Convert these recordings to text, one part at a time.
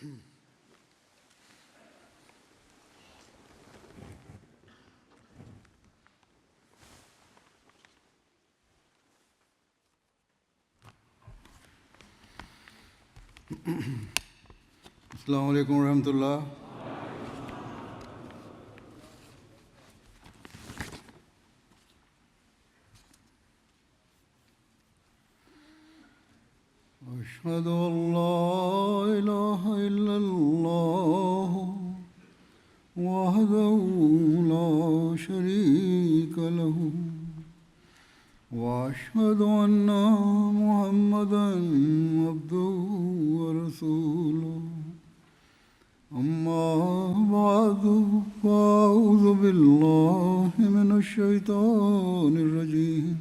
अस्सलामु अलैकुम रहमतुल्लाह। अशहदु अल्ला इलाहा इल्लल्लाह वहदहु ला शरीका लहु व अशहदु अन्ना मुहम्मदन अब्दुहु व रसूलुहु। अम्मा बादु फ़अऊज़ु बिल्लाहि मिनश्शैतानिर रजीम।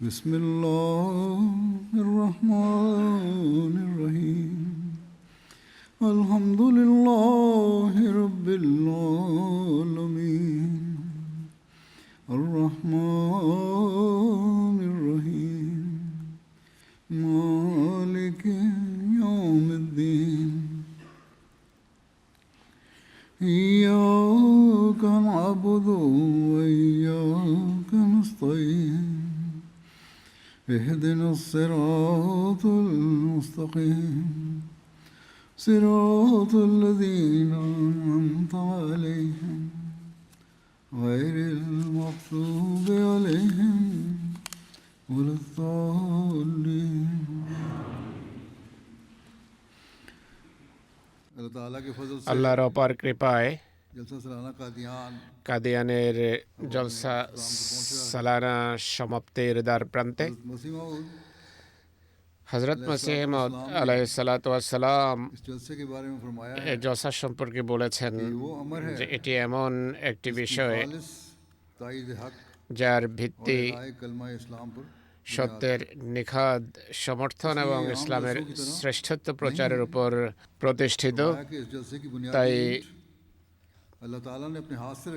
बिस्मिल्लाहिर रहमानिर रहीम। अल्हम्दुलिल्लाहि रब्बिल आलमीन अर्रहमानिर रहीम मालिकि यौमिद्दीन। इय्याका नअबुदु व इय्याका नस्तईन। इहदिनस सिरातल मुस्तक़ीम सिरातल लज़ीना अनअमता अलैहिम गैरिल मग़ज़ूबि अलैहिम वलद्दाल्लीन। আল্লাহর অপার কৃপায় কাদিয়ানের জলসা সালানা সমাপ্তির দ্বার প্রান্তে হযরত মসিহ মাউদ আলাইহিস সালাতু ওয়াস সালাম এই জলসা সম্পর্কে বলেছেন যে এটি এমন একটি বিষয় যার ভিত্তি সত্যের নিখাদ সমর্থন এবং ইসলামের শ্রেষ্ঠত্ব প্রচারের উপর প্রতিষ্ঠিত। তাই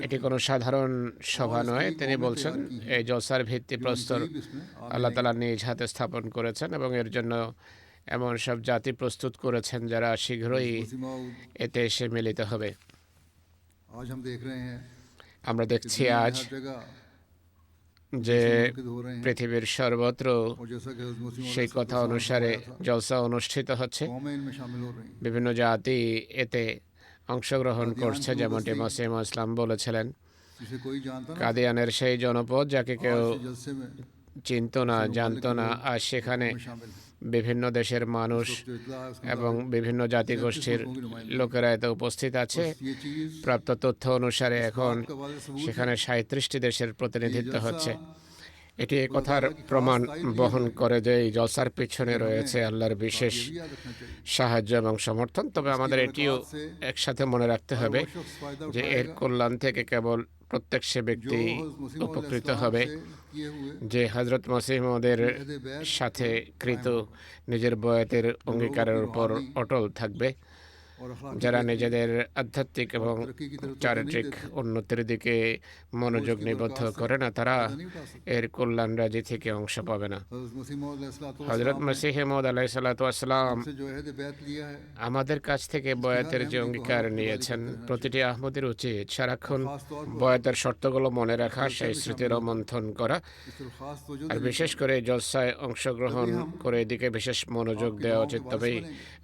এটি কোনো সাধারণ সভা নয়। তিনি বলছেন এই জলসার ভিত্তিপ্রস্তর আল্লাহ তাআলা নিজ হাতে স্থাপন করেছেন এবং এর জন্য এমন সব জাতি প্রস্তুত করেছেন যারা শীঘ্রই এতে এসে মিলিত হবে। আমরা দেখছি আজ যে পৃথিবীর সর্বত্র সেই কথা অনুসারে জলসা অনুষ্ঠিত হচ্ছে। বিভিন্ন জাতি এতে অংশগ্রহণ করছে, যেমনটি মসিহ মাউদ ইসলাম বলেছিলেন। কাদিয়ানের সেই জনপদ যাকে কেউ চিনত না, জানত না, আর সেখানে বিভিন্ন দেশের মানুষ এবং বিভিন্ন জাতিগোষ্ঠীর লোকেরা এতে উপস্থিত আছে। প্রাপ্ত তথ্য অনুসারে এখন সেখানে ৩৭টি দেশের প্রতিনিধিত্ব হচ্ছে। এটি একথার প্রমাণ বহন করে যে এই জলসার পিছনে রয়েছে আল্লাহর বিশেষ সাহায্য এবং সমর্থন। তবে আমাদের এটিও একসাথে মনে রাখতে হবে যে এর কল্যাণ থেকে কেবল প্রত্যেক সে ব্যক্তি উপকৃত হবে যে হযরত মসিহ মাউদের সাথে কৃত নিজের বয়াতের অঙ্গীকারের উপর অটল থাকবে, যারা নিজেদের আধ্যাত্মিক এবং চারিত্রিক উন্নতির দিকে মনোযোগ নিবদ্ধ করে না, তারা এর কল্যাণ রাজি থেকে অংশ পাবে না। হযরত মসিহ মাউদ আলাইহিস সালাতু ওয়াস সালাম আমাদের কাছ থেকে বয়াতের যে অঙ্গীকার নিয়েছেন, প্রতিটি আহমদের উচিত সারাক্ষণ বয়াতের শর্তগুলো মনে রাখা, সেই স্মৃতির মন্থন করা, আর বিশেষ করে জলসায় অংশগ্রহণ করে এদিকে বিশেষ মনোযোগ দেওয়া উচিত। তবেই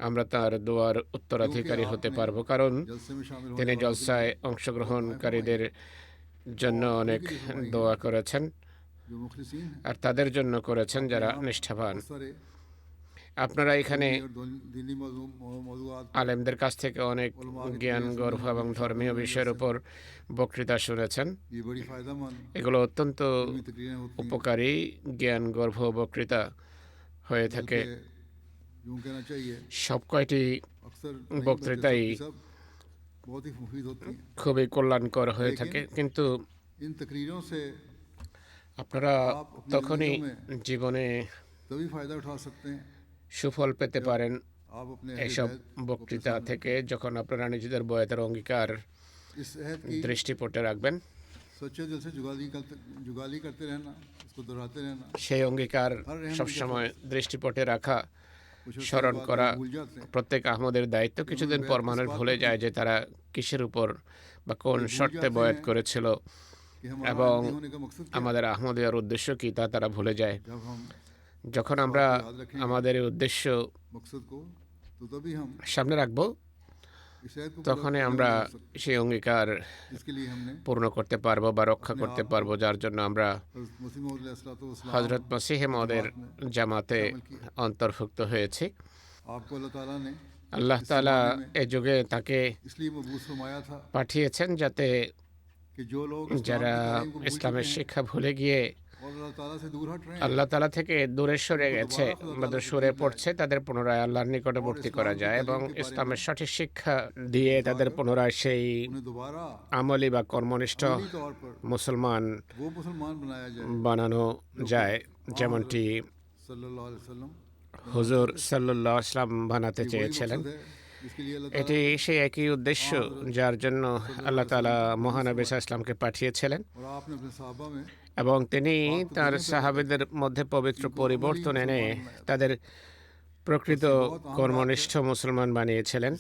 আমরা তার দোয়ার উত্তরাধিকারী হতে পারবো, কারণ তিনি জলসায় অংশগ্রহণকারীদের জন্য অনেক দোয়া করেছেন, আর তাদের জন্য করেছেন যারা নিষ্ঠাবান। আপনারা এখানে আলেমদের কাছ থেকে অনেক জ্ঞান গর্ভ এবং ধর্মীয় বিষয়ের উপর বক্তৃতা শুনেছেন। এগুলো অত্যন্ত উপকারী জ্ঞান গর্ভ বক্তৃতা হয়ে থাকে। সব কয়টি বক্তৃতাই খুবই কল্যাণকর হয়ে থাকে, কিন্তু আপনারা তখনই জীবনে সুফল পেতে পারেন এসব বক্তৃতা থেকে যখন আপনারা নিজেদের বয়াতের অঙ্গীকার দৃষ্টিপটে রাখবেন। সেই অঙ্গীকার সবসময় দৃষ্টিপটে রাখা স্মরণ করা প্রত্যেক আহমদের দায়িত্ব। কিছুদিন পর মানুষ ভুলে যায় যে তারা কিসের উপর বা কোন শর্তে বয়াত করেছিল এবং আমাদের আহমদিয়ার উদ্দেশ্য কি তা তারা ভুলে যায়। যখন আমরা আমাদের এই উদ্দেশ্য সামনে রাখবো তখনই আমরা সেই অঙ্গীকার পূর্ণ করতে পারবো বা রক্ষা করতে পারবো, যার জন্য আমরা হযরত মসিহ মওদের জামাতে অন্তর্ভুক্ত হয়েছি। আল্লাহ তাআলা এই যুগে তাকে পাঠিয়েছেন যাতে যারা ইসলামের শিক্ষা ভুলে গিয়ে আল্লাহ তাআলা থেকে দূরে সরে গেছে বা সরে পড়ছে তাদের পুনরায় আল্লাহর নিকটবর্তী করা যায় এবং ইসলামের সঠিক শিক্ষা দিয়ে তাদের পুনরায় সেই আমলি বা কর্মনিষ্ঠ মুসলমান বানানো যায়, যেমনটি হুজুর সাল্লাল্লাহু আলাইহি ওয়াসাল্লাম বানাতে চেয়েছিলেন। এটি সেই একই উদ্দেশ্য যার জন্য আল্লাহ তাআলা মহানবী সাল্লাল্লাহু আলাইহি ওয়াসাল্লামকে পাঠিয়েছিলেন এবং তিনি তার সাহাবীদের মধ্যে পবিত্র পরিবর্তন এনে তাদের প্রকৃত কর্মনিষ্ঠ মুসলমান বানিয়েছিলেন।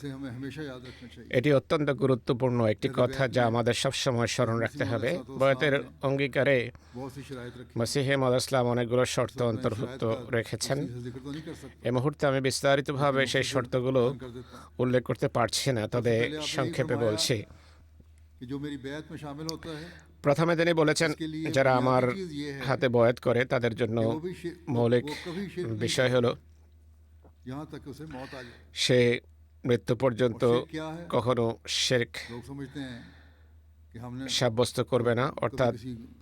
এটি অত্যন্ত গুরুত্বপূর্ণ একটি কথা যা আমাদের সবসময় স্মরণ রাখতে হবে। বয়াতের অঙ্গীকারে মসিহ মাউদ ইসলাম অনেকগুলো শর্ত অন্তর্ভুক্ত রেখেছেন। এই মুহূর্তে আমি বিস্তারিতভাবে সেই শর্তগুলো উল্লেখ করতে পারছি না, তবে সংক্ষেপে বলছি। প্রথমে তিনি বলেছেন যারা আমার হাতে বয়াত করে তাদের জন্য মৌলিক বিষয় হলো সে মৃত্যু পর্যন্ত কখনো শিরক সাব্যস্ত করবে না, অর্থাৎ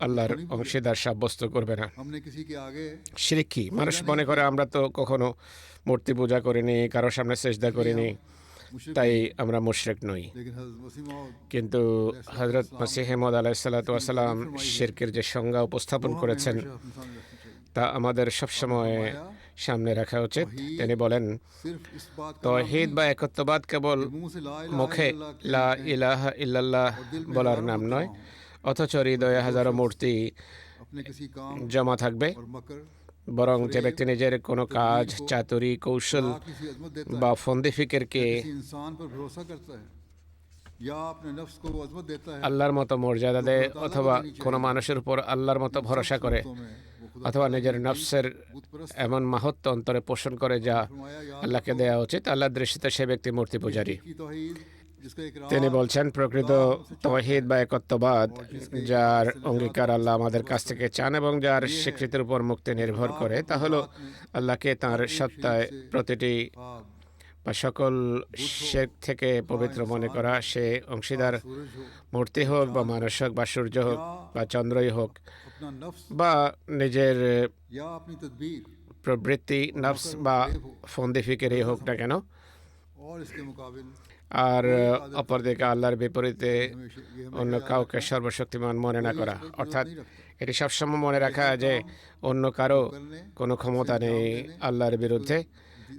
আল্লাহর অংশীদার সাব্যস্ত করবে না। শিরক কি? মানুষ মনে করে আমরা তো কখনো মূর্তি পূজা করিনি, কারোর সামনে সেজদা করিনি, তাই আমরা মুশরিক নই। কিন্তু হযরত মসিহ মাউদ আলাইহিস সালাতু ওয়াস সালাম শিরকের যে সংজ্ঞা উপস্থাপন করেছেন তা আমাদের সবসময় সামনে রাখা উচিত। তিনি বলেন তাওহীদ বা একত্ববাদ কেবল মুখে লা ইলাহা ইল্লাল্লাহ বলার নাম নয়, অথচ হৃদয়ে হাজারো মূর্তি জমা থাকবে, বরং যে ব্যক্তি নিজের কোনো কাজ, চাতুরি, কৌশল বা ফন্দি ফিকিরকে আল্লাহর মতো মর্যাদা দেয় অথবা কোনো মানুষের উপর আল্লাহর মতো ভরসা করে অথবা নিজের নফসের এমন মাহাত্ম্য অন্তরে পোষণ করে যা আল্লাহকে দেওয়া উচিত, আল্লাহর দৃষ্টিতে সে ব্যক্তি মূর্তি পূজারী। তিনি বলছেন প্রকৃত তাওহীদ বা একত্ববাদ যার অঙ্গীকার আল্লাহ আমাদের কাছ থেকে চান এবং যার স্বীকৃতির উপর মুক্তি নির্ভর করে তা হলো আল্লাহকে তাঁর সত্তায় প্রতিটি বা সকল শিরক থেকে পবিত্র মনে করা। সে অংশীদার মূর্তি হোক বা মানুষ হোক বা সূর্য হোক বা চন্দ্রই হোক বা নিজের প্রবৃত্তি নফস বা ফন্দি ফিকিরই হোক না কেন, আর অপরদিকে আল্লাহর বিপরীতে অন্য কাউকে সর্বশক্তিমান মনে না করা। অর্থাৎ এটি সবসময় মনে রাখা যে অন্য কারো কোনো ক্ষমতা নেই আল্লাহর বিরুদ্ধে।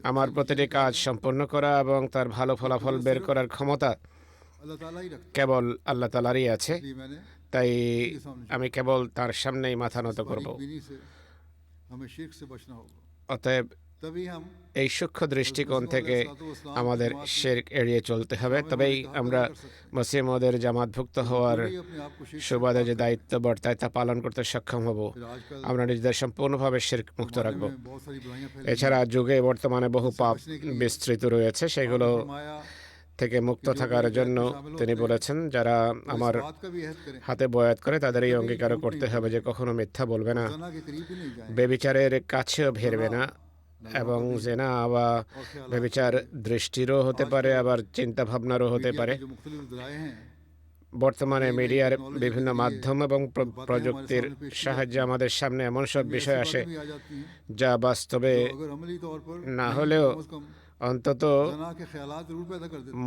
আমার প্রতিটি কাজ সম্পন্ন করা এবং তার ভালো ফলাফল বের করার ক্ষমতা কেবল আল্লাহ তাআলারই আছে, তাই আমি কেবল তার সামনেই মাথা নত করব। অতএব এই সূক্ষ্ম দৃষ্টিকোণ থেকে আমাদের শিরক এড়িয়ে চলতে হবে, তবেই আমরা মসিহ মাউদের জামাতভুক্ত হওয়ার সুবাদে যে দায়িত্ব বর্তায় তা পালন করতে সক্ষম হব। আমরা নিজেদের সম্পূর্ণভাবে শিরক মুক্ত রাখব। এছাড়া যুগে বর্তমানে বহু পাপ বিস্তৃত রয়েছে, সেগুলো থেকে মুক্ত থাকার জন্য তিনি বলেছেন যারা আমার হাতে বয়াত করে তাদের এই অঙ্গীকারও করতে হবে যে কখনো মিথ্যা বলবে না, ব্যভিচারের কাছেও ভিড়বে না, এবং জেনা বা ব্যভিচার দৃষ্টিরও হতে পারে আবার চিন্তা ভাবনারও হতে পারে। বর্তমানে মিডিয়ার বিভিন্ন মাধ্যম এবং প্রযুক্তির সাহায্যে আমাদের সামনে এমন সব বিষয় আসে যা বাস্তবে না হলেও অন্তত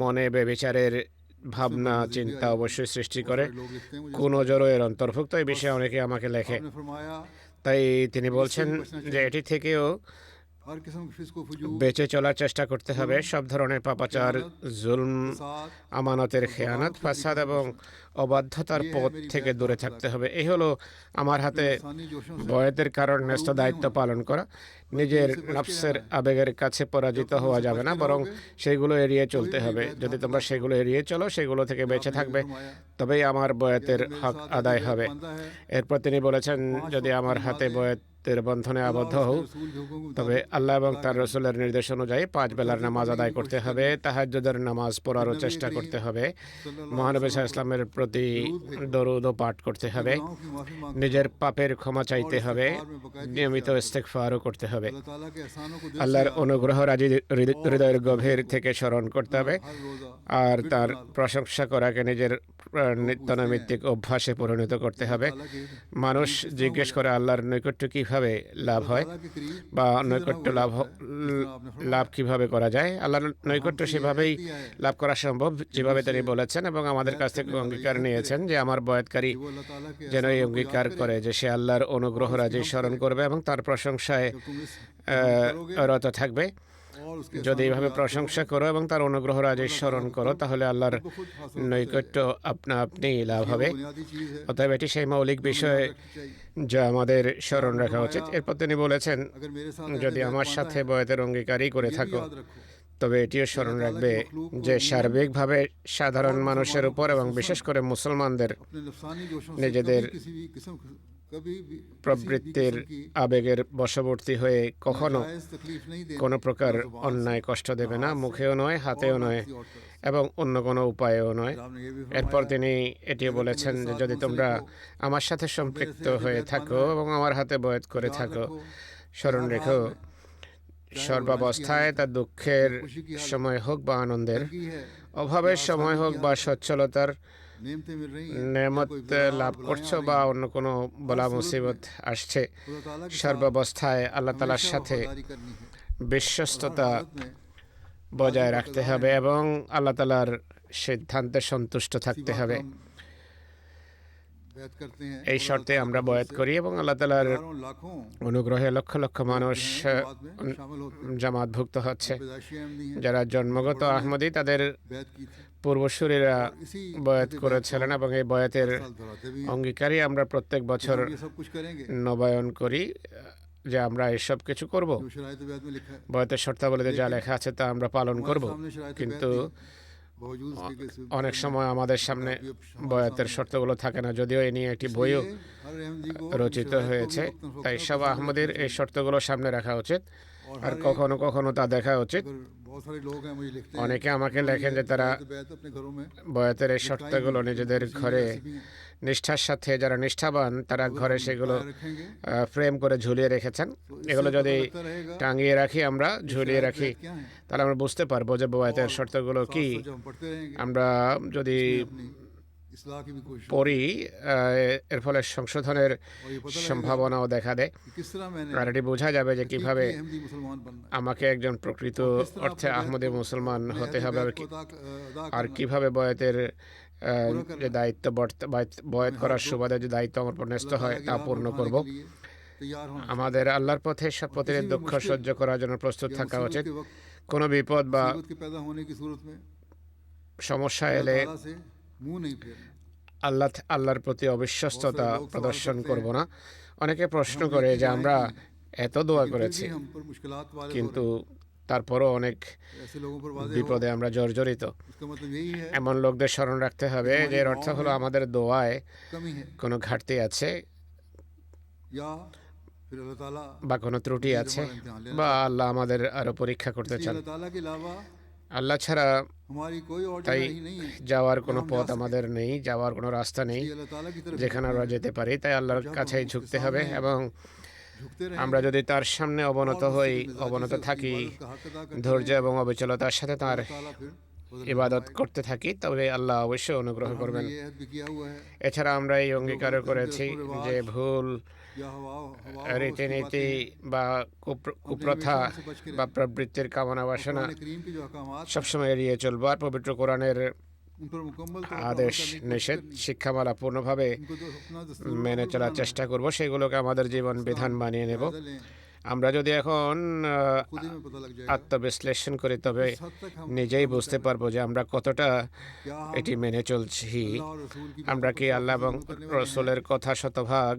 মনে ব্যভিচারের ভাবনা চিন্তা অবশ্যই সৃষ্টি করে। কুনজরও এর অন্তর্ভুক্ত। এই বিষয়ে অনেকে আমাকে লেখে, তাই তিনি বলছেন যে এটি থেকেও हर किस्म के फिस्क व फुजूर, বেঁচে চলার চেষ্টা করতে হবে সব ধরনের পাপাচার, জুলম, फसाद আমানতের খেয়ানত, ফাসাদ এবং অবাধ্যতার পথ থেকে দূরে থাকতে হবে। এই হলো আমার হাতে इंसानी जोशों से বয়াতের কারণ ন্যস্ত দায়িত্ব পালন করা। নিজের নফসের আবেগের কাছে পরাজিত হওয়া যাবে না, বরং সেগুলো এড়িয়ে চলতে হবে। যদি তোমরা সেগুলো এড়িয়ে চলো, সেগুলো থেকে বেঁচে থাকবে, তবেই আমার বয়াতের হক আদায় হবে। এরপর তিনি বলেছেন, যদি আমার হাতে বয়াতের বন্ধনে আবদ্ধ হও, তবে আল্লাহ এবং তার রসুলের নির্দেশ অনুযায়ী 5 বেলার নামাজ আদায় করতে হবে, তাহাজ্জুদের নামাজ পড়ারও চেষ্টা করতে হবে, মহানবী সাল্লাল্লাহু আলাইহি ওয়াসাল্লামের প্রতি দরুদও পাঠ করতে হবে, নিজের পাপের ক্ষমা চাইতে হবে, নিয়মিত ইস্তেগফারও করতে হবে, আল্লাহর অনুগ্রহ রাজি হৃদয়ের গভীর থেকে স্মরণ করতে হবে, আর তার প্রশংসা করাকে নিজের নিত্যনৈমিত্তিক অভ্যাসে পরিণত করতে হবে। মানুষ জিজ্ঞেস করে আল্লাহর নৈকট্য কিভাবে লাভ হয় বা নৈকট্য লাভ কিভাবে করা যায়। আল্লাহর নৈকট্য সেভাবেই লাভ করা সম্ভব যেভাবে তিনি বলেছেন এবং আমাদের কাছ থেকে অঙ্গীকার নিয়েছেন যে আমার বয়াতকারী যেন এই অঙ্গীকার করে যে সে আল্লাহর অনুগ্রহ রাজি স্মরণ করবে এবং তার প্রশংসায় রত থাকবে। যদি এইভাবে প্রশংসা করো এবং তার অনুগ্রহ রাজি স্মরণ করো, তাহলে আল্লাহর নৈকট্য আপনা আপনি লাভ হবে। অতএব এটি সেই মৌলিক বিষয় যা আমাদের স্মরণ রাখা উচিত। এরপর তিনি বলেছেন, যদি আমার সাথে বয়াতের অঙ্গীকারই করে থাকো, তবে এটিও স্মরণ রাখবে যে সার্বিকভাবে সাধারণ মানুষের উপর এবং বিশেষ করে মুসলমানদের নিজেদের প্রবৃত্তির আবেগের বশবর্তী হয়ে কখনো কোনো প্রকার অন্যায় কষ্ট দেবে না, মুখেও নয়, হাতেও নয় এবং অন্য কোনো উপায়েও নয়। এরপর তিনি এটিও বলেছেন যে যদি তোমরা আমার সাথে সম্পৃক্ত হয়ে থাকো এবং আমার হাতে বয়াত করে থাকো, স্মরণ রেখো সর্বাবস্থায়, তা দুঃখের সময় হোক বা আনন্দের, অভাবের সময় হোক বা সচ্ছলতার নেয়ামত লাভ করছো বা অন্য কোনো বলা মুসিবত আসছে, সর্বাবস্থায় আল্লাহ তাআলার সাথে বিশ্বস্ততা বজায় রাখতে হবে এবং আল্লাহ তাআলার সিদ্ধান্তে সন্তুষ্ট থাকতে হবে। এই শর্তে আমরা বয়াত করি এবং আল্লাহ তাআলার অনুগ্রহে লক্ষ লক্ষ মানুষ জামাতভুক্ত হচ্ছে। যারা জন্মগত আহমদী, তাদের পূর্বসূরীরা বয়াত করেছিলেন এবং এই বয়াতের অঙ্গীকারী আমরা প্রত্যেক বছর নবায়ন করি যে আমরা এসব কিছু করব। বয়াতের শর্তাবলীতে যা লেখা আছে তা আমরা পালন করব, কিন্তু অনেক সময় আমাদের সামনে বয়াতের শর্তগুলো থাকে না, যদিও এ নিয়ে একটি বইও রচিত হয়েছে। তাই সব আহমদীর এই শর্তগুলো সামনে রাখা উচিত আর কখনো কখনো তা দেখা উচিত। অনেকে আমাকে লেখেন যে তারা বয়াতের এই শর্তগুলো নিজেদের ঘরে নিষ্ঠার সাথে, যারা নিষ্ঠাবান তারা ঘরে সেগুলো ফ্রেম করে ঝুলিয়ে রেখেছেন। এগুলো যদি টাঙিয়ে রাখি, আমরা ঝুলিয়ে রাখি, তাহলে আমরা বুঝতে পারবো যে বয়াতের শর্তগুলো কি। আমরা যদি পড়ি, এর ফলে সংশোধনের সম্ভাবনাও দেখা দেয় আর এটি বোঝা যাবে যে কিভাবে আমাকে একজন প্রকৃত অর্থে আহমদী মুসলমান হতে হবে আর কিভাবে বয়াতের যে দায়িত্ব বয়াত করার সুবাদে যে দায়িত্ব আমার উপর ন্যস্ত হয় তা পূর্ণ করব। আমাদের আল্লাহর পথে সব প্রতিদিন দুঃখ সহ্য করার জন্য প্রস্তুত থাকা উচিত। কোনো বিপদ বা সমস্যা এলে আল্লাহর প্রতি অবিশ্বস্ততা প্রদর্শন করব না। অনেকে প্রশ্ন করে যে আমরা এত দোয়া করেছি, কিন্তু তারপরও অনেক বিপদে আমরা জর্জরিত। এমন লোকদের স্মরণ রাখতে হবে যে এর অর্থ হলো আমাদের দোয়ায় কোনো ঘাটতি আছে বা কোনো ত্রুটি আছে বা আল্লাহ আমাদের আরো পরীক্ষা করতে চান। আল্লাহ ছাড়া তাই যাওয়ার কোনো পথ আমাদের নেই, যাওয়ার কোনো রাস্তা নেই যেখানে আমরা যেতে পারি। তাই আল্লাহর কাছেই ঝুঁকতে হবে এবং আমরা যদি তার সামনে অবনত থাকি, ধৈর্য এবং অবিচলতার সাথে তার ইবাদত করতে থাকি, তবে আল্লাহ অবশ্যই অনুগ্রহ করবেন। এছাড়া আমরা এই অঙ্গীকারও করেছি যে ভুল রীতিনীতি বা কুপ্রথা বা প্রবৃত্তির কামনা বাসনা সবসময় এড়িয়ে চলবো আর পবিত্র কোরআনের আদেশ নিষেধ শিক্ষামালা পূর্ণভাবে মেনে চলার চেষ্টা করব, সেগুলোকে আমাদের জীবন বিধান বানিয়ে নেব। আমরা যদি এখন আত্মবিশ্লেষণ করি তবে নিজেই বুঝতে পারবো যে আমরা কতটা এটি মেনে চলছি। আমরা কি আল্লাহ এবং রসুলের কথা শতভাগ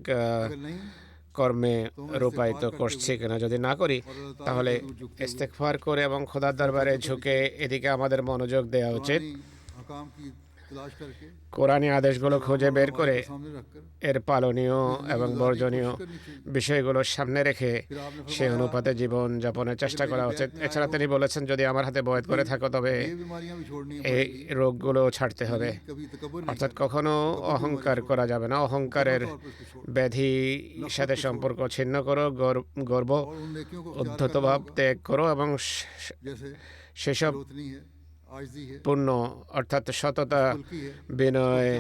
কর্মে রূপায়িত করছি কিনা? যদি না করি তাহলে ইস্তেগফার করে এবং খোদার দরবারে ঝুঁকে এদিকে আমাদের মনোযোগ দেওয়া উচিত। কোরআনী আদেশগুলো খুঁজে বের করে এর পালনীয় এবং বর্জনীয় বিষয়গুলোর সামনে রেখে সেই অনুপাতে জীবন যাপনের চেষ্টা করা উচিত। এছাড়া তিনি বলেছেন, যদি আমার হাতে বয়াত করে থাকো তবে এই রোগগুলো ছাড়তে হবে। অর্থাৎ কখনো অহংকার করা যাবে না। অহংকারের ব্যাধি সাথে সম্পর্ক ছিন্ন করো, গর্ব উদ্ধতভাব ত্যাগ করো এবং সেসব পূর্ণ অর্থাৎ সততা, বিনয়,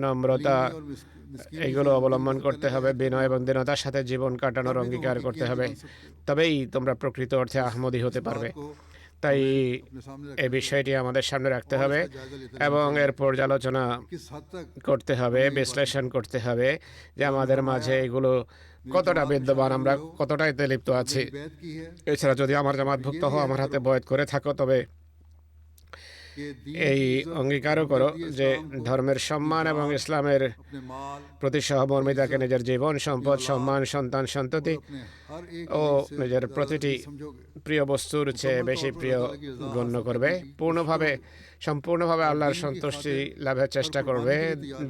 নম্রতা এগুলো অবলম্বন করতে হবে। বিনয় এবং দীনতার সাথে জীবন কাটানোর অঙ্গীকার করতে হবে, তবেই তোমরা প্রকৃত অর্থে আহমদী হতে পারবে। তাই এই বিষয়টি আমাদের সামনে রাখতে হবে এবং এর পর্যালোচনা করতে হবে, বিশ্লেষণ করতে হবে যে আমাদের মাঝে এগুলো কতটা বিদ্যমান, আমরা কতটা এতে লিপ্ত আছি। এছাড়া যদি আমার জামাতভুক্ত হও, আমার হাতে বয়াত করে থাকো, তবে এই অঙ্গীকারও করো যে ধর্মের সম্মান এবং ইসলামের প্রতি সহমর্মিতাকে নিজের জীবন, সম্পদ, সম্মান, সন্তান, সন্ততি ও নিজের প্রতিটি প্রিয় বস্তুর চেয়ে বেশি প্রিয় গণ্য করবে। সম্পূর্ণভাবে আল্লাহর সন্তুষ্টি লাভের চেষ্টা করবে।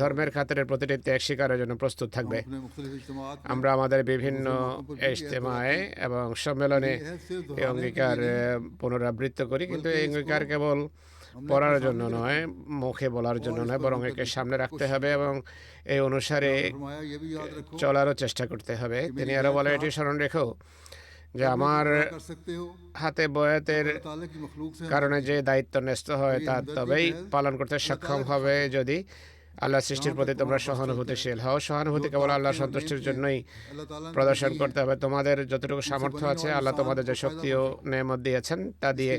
ধর্মের খাতিরে প্রতিটি ত্যাগ স্বীকারের জন্য প্রস্তুত থাকবে। আমরা আমাদের বিভিন্ন ইজতেমায় এবং সম্মেলনে এই অঙ্গীকার পুনরাবৃত্তি করি, কিন্তু এই অঙ্গীকার কেবল পড়ার জন্য নয়, মুখে বলার জন্য নয়, বরং একে সামনে রাখতে হবে এবং এই অনুসারে চলারও চেষ্টা করতে হবে। তিনি আরো বলে, এটি স্মরণ রেখো যে আমার হাতে বয়াতের কারণে যে দায়িত্ব ন্যস্ত হয় তা তবেই পালন করতে সক্ষম হবে যদি আল্লাহ সৃষ্টির প্রতি তোমরা সহানুভূতিশীল হও। সহানুভূতি কেবল আল্লাহ সন্তুষ্টির জন্যই প্রদর্শন করতে হবে। তোমাদের যতটুকু সামর্থ্য আছে, আল্লাহ তোমাদের যে শক্তি ও নেয়ামত দিয়েছেন তা দিয়ে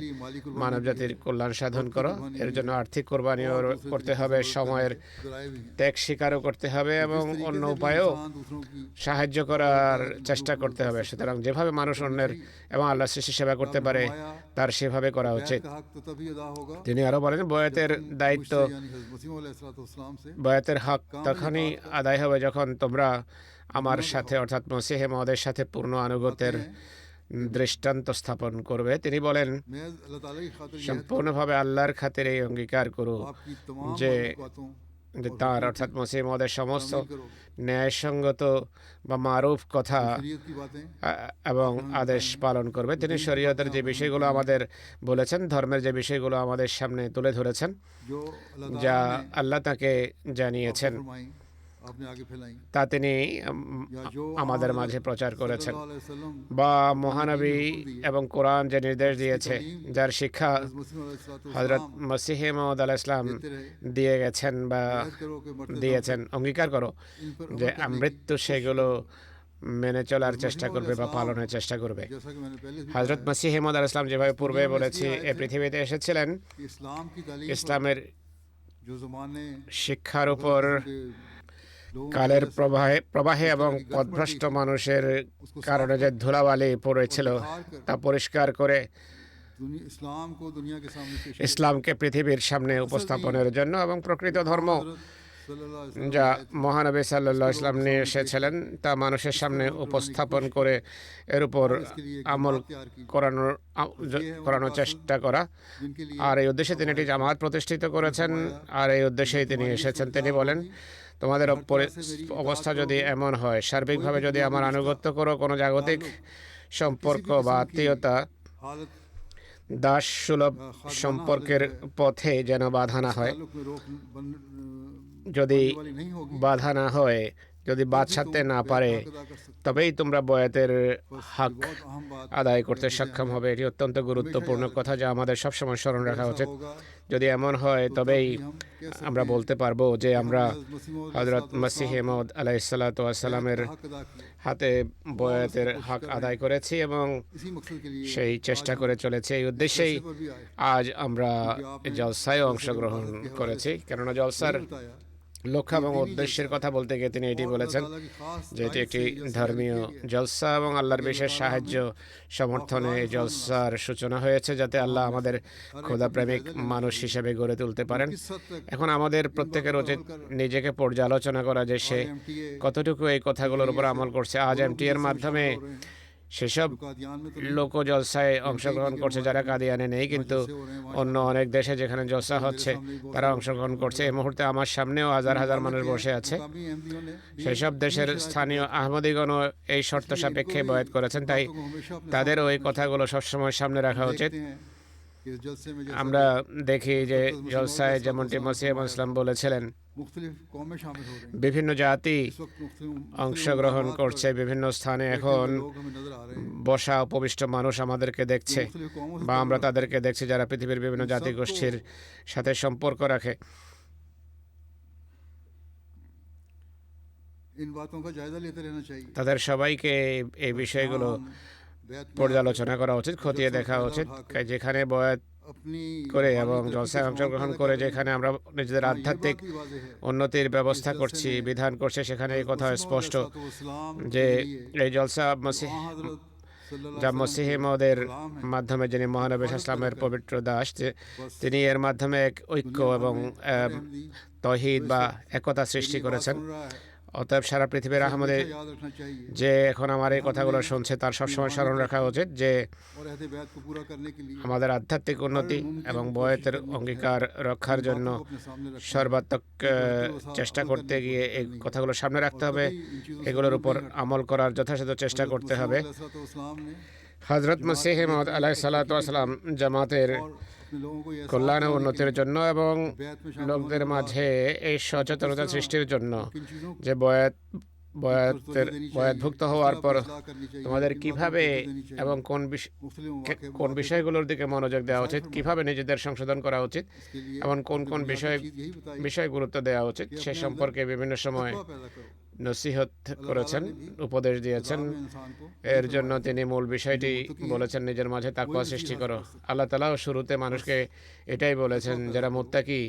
মানব জাতির কল্যাণ সাধন করো। এর জন্য আর্থিক কোরবানিও করতে হবে, সময়ের ত্যাগ স্বীকারও করতে হবে এবং অন্য উপায়েও সাহায্য করার চেষ্টা করতে হবে। সুতরাং যেভাবে মানুষ অন্যের এবং আল্লাহ সৃষ্টি সেবা করতে পারে তার সেভাবে করা উচিত। তিনি আরো বলেন, বয়াতের দায়িত্ব, বয়াতের হক তখনই আদায় হবে যখন তোমরা আমার সাথে অর্থাৎ মসিহে মওদের সাথে পূর্ণ আনুগত্যের দৃষ্টান্ত স্থাপন করবে। তিনি বলেন, সম্পূর্ণভাবে আল্লাহর খাতিরে এই অঙ্গীকার করো যে তার অর্থাৎ মসিহে মওদের সমস্ত ন্যায়সঙ্গত বা মারুফ কথা এবং আদেশ পালন করবে। তিনি শরীয়তের যে বিষয়গুলো আমাদের বলেছেন, ধর্মের যে বিষয়গুলো আমাদের সামনে তুলে ধরেছেন, যা আল্লাহ তাকে জানিয়েছেন, তা তিনি আমাদের মাঝে প্রচার করেছেন, বা মহানবী এবং কোরআন যে নির্দেশ দিয়েছে, যার শিক্ষা হযরত মসিহে মওদ আলাইহিস সালাম দিয়ে গেছেন বা দিয়েছেন। অঙ্গীকার করো যে আমৃত্যু সেগুলো মেনে চলার চেষ্টা করবে বা পালনের চেষ্টা করবে। হযরত মসিহে মওদ আলাইহিস সালাম যেভাবে পূর্বে বলেছি এই পৃথিবীতে এসেছিলেন ইসলামের শিক্ষার উপর কালের প্রবাহে এবং পথভ্রষ্ট মানুষের কারণে যে ধুলাবালি পড়েছিল তা পরিষ্কার করে ইসলামকে পৃথিবীর সামনে উপস্থাপনের জন্য এবং প্রকৃত ধর্ম যা মহানবী সাল্লাল্লাহু আলাইহি ওয়াসাল্লাম নিয়ে এসেছিলেন তা মানুষের সামনে উপস্থাপন করে এর উপর আমল করানোর চেষ্টা করা। আর এই উদ্দেশ্যে তিনি একটি জামাত প্রতিষ্ঠিত করেছেন, আর এই উদ্দেশ্যেই তিনি এসেছেন। তিনি বলেন, তোমাদের অবস্থা যদি এমন হয়, সার্বিকভাবে যদি আমার আনুগত্য করো, কোনো জাগতিক সম্পর্ক বা আত্মীয়তা, দাস সুলভ সম্পর্কের পথে যেন বাধা না হয়। যদি বাধা না হয়, যদি বাদ সাধতে না পারে, তবেই তোমরা বয়াতের হক আদায় করতে সক্ষম হবে। এটি অত্যন্ত গুরুত্বপূর্ণ কথা যা আমাদের সবসময় স্মরণ রাখা উচিত। যদি এমন হয় তবেই আমরা বলতে পারবো যে আমরা হযরত মসিহে মওদ আলাইহিস সালাতু ওয়াস সালামের হাতে বয়াতের হক আদায় করেছি এবং সেই চেষ্টা করে চলেছি। এই উদ্দেশ্যেই আজ আমরা জলসায় অংশগ্রহণ করেছি, কেননা জলসার লক্ষ্য এবং উদ্দেশ্যের কথা বলতে গিয়ে তিনি এটি বলেছেন যে এটি একটি ধর্মীয় জলসা এবং আল্লাহর বিশেষ সাহায্য সমর্থনে এই জলসার সূচনা হয়েছে যাতে আল্লাহ আমাদের খোদাপ্রেমিক মানুষ হিসেবে গড়ে তুলতে পারেন। এখন আমাদের প্রত্যেকের উচিত নিজেকে পর্যালোচনা করা যে সে কতটুকু এই কথাগুলোর উপর আমল করছে। আজ এমটি এর মাধ্যমে সেসব লোক জলসায় অংশগ্রহণ করছে যারা কাদিয়ানে নেই, কিন্তু অন্য অনেক দেশে যেখানে জলসা হচ্ছে তারা অংশগ্রহণ করছে। এই মুহূর্তে আমার সামনেও হাজার হাজার মানুষ বসে আছে। সেসব দেশের স্থানীয় আহমদীগণও এই শর্ত সাপেক্ষে বয়াত করেছেন, তাই তাদের ওই কথাগুলো সবসময় সামনে রাখা উচিত। আমরা দেখি যে জলসায় যেমনটি মসিহ ইসলাম বলেছিলেন বিভিন্ন জাতি অংশগ্রহণ করছে বিভিন্ন স্থানে। এখন বসা উপবিষ্ট মানুষ আমাদেরকে দেখছে বা আমরা তাদেরকে দেখছি যারা পৃথিবীর বিভিন্ন জাতিগোষ্ঠীর সাথে সম্পর্ক রাখে। তাদের সবাইকে এই বিষয়গুলো পর্যালোচনা করা উচিত, খতিয়ে দেখা উচিত। যেখানে বয়াত করে এবং জলসায় অংশগ্রহণ করে যেখানে আমরা নিজেদের আধ্যাত্মিক উন্নতির ব্যবস্থা করছি, বিধান করছে, সেখানে এই কথা স্পষ্ট যে এই জলসা যা মসিহ মওদের মাধ্যমে যিনি মহানবী ইসলামের পবিত্র দাস, তিনি এর মাধ্যমে এক ঐক্য এবং তৌহিদ বা একতা সৃষ্টি করেছেন। অতএব সারা পৃথিবীর আহমদে যে এখন আমার এই কথাগুলো শুনছে তার সবসময় স্মরণ রাখা উচিত যে আমাদের আধ্যাত্মিক উন্নতি এবং বয়াতের অঙ্গীকার রক্ষার জন্য সর্বাত্মক চেষ্টা করতে গিয়ে এই কথাগুলো সামনে রাখতে হবে, এগুলোর উপর আমল করার যথাযথ চেষ্টা করতে হবে। হযরত মসিহ মাউদ আলাইহিস সালাতু ওয়াস সালাম জামাতের কল্যাণ ও উন্নতির জন্য এবং লোকদের মাঝে এই সচেতনতা সৃষ্টির জন্য যে বয়াতভুক্ত হওয়ার পর তোমাদের কিভাবে এবং কোন বিষয়গুলোর দিকে মনোযোগ দেওয়া উচিত, কিভাবে নিজেদের সংশোধন করা উচিত এবং কোন কোন বিষয় গুরুত্ব দেওয়া উচিত সে সম্পর্কে বিভিন্ন সময় নসিহত করেছেন, উপদেশ দিয়েছেন। এর জন্য তিনি মূল বিষয়টি বলেছেন নিজের মাঝে তাকওয়া সৃষ্টি করো। আল্লাহ তাআলাও শুরুতে মানুষকে এটাই বলেছেন যারা মুত্তাকি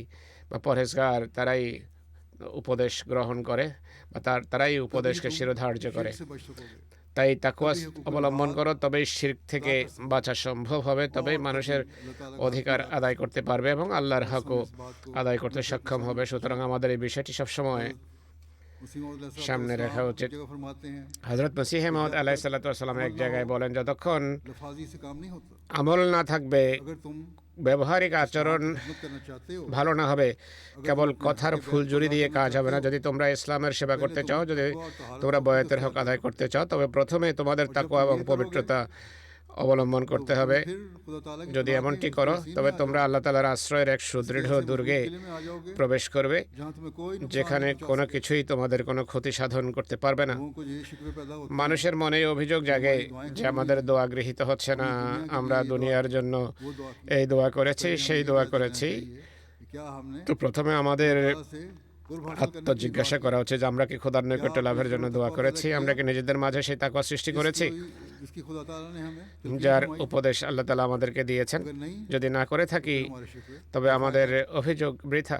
বা পরহেজগার তারাই উপদেশ গ্রহণ করে বা তারাই উপদেশকে শিরোধার্য করে। তাই তাকওয়া অবলম্বন করো, তবেই শিরক থেকে বাঁচা সম্ভব হবে, তবেই মানুষের অধিকার আদায় করতে পারবে এবং আল্লাহর হকও আদায় করতে সক্ষম হবে। সুতরাং আমাদের এই বিষয়টি সবসময় সামনে রাখা উচিত। হযরত মসিহ মাউদ আলাইহিস সালাতু ওয়াস সালাম এক জায়গায় বলেন, যতক্ষণ আমল না থাকবে, ব্যবহারিক আচরণ ভালো না হবে, কেবল কথার ফুলঝুরি দিয়ে কাজ হবে না। যদি তোমরা ইসলামের সেবা করতে চাও, যদি তোমরা বয়াতের হক আদায় করতে চাও, তবে প্রথমে তোমাদের তাকওয়া এবং পবিত্রতা অবলম্বন করতে হবে। যদি এমনটি করো তবে তোমরা আল্লাহ তাআলার আশ্রয়ের এক সুদৃঢ় দুর্গে প্রবেশ করবে, যেখানে কোনো কিছুই তোমাদের কোনো ক্ষতি সাধন করতে পারবে না। মানুষের মনে অভিযোগ জাগে যে আমাদের দোয়া গৃহীত হচ্ছে না, আমরা দুনিয়ার জন্য এই দোয়া করেছি, সেই দোয়া করেছি। তো প্রথমে আমাদের আত্মজিজ্ঞাসা করা হচ্ছে যে আমরা কি খোদার নৈকট্য লাভের জন্য দোয়া করেছি, আমরা কি নিজেদের মাঝে সেই তাকওয়া সৃষ্টি করেছি যার উপদেশ আল্লাহ তাআলা আমাদেরকে দিয়েছেন। যদি না করে থাকি তবে আমাদের অভিযোগ বৃথা।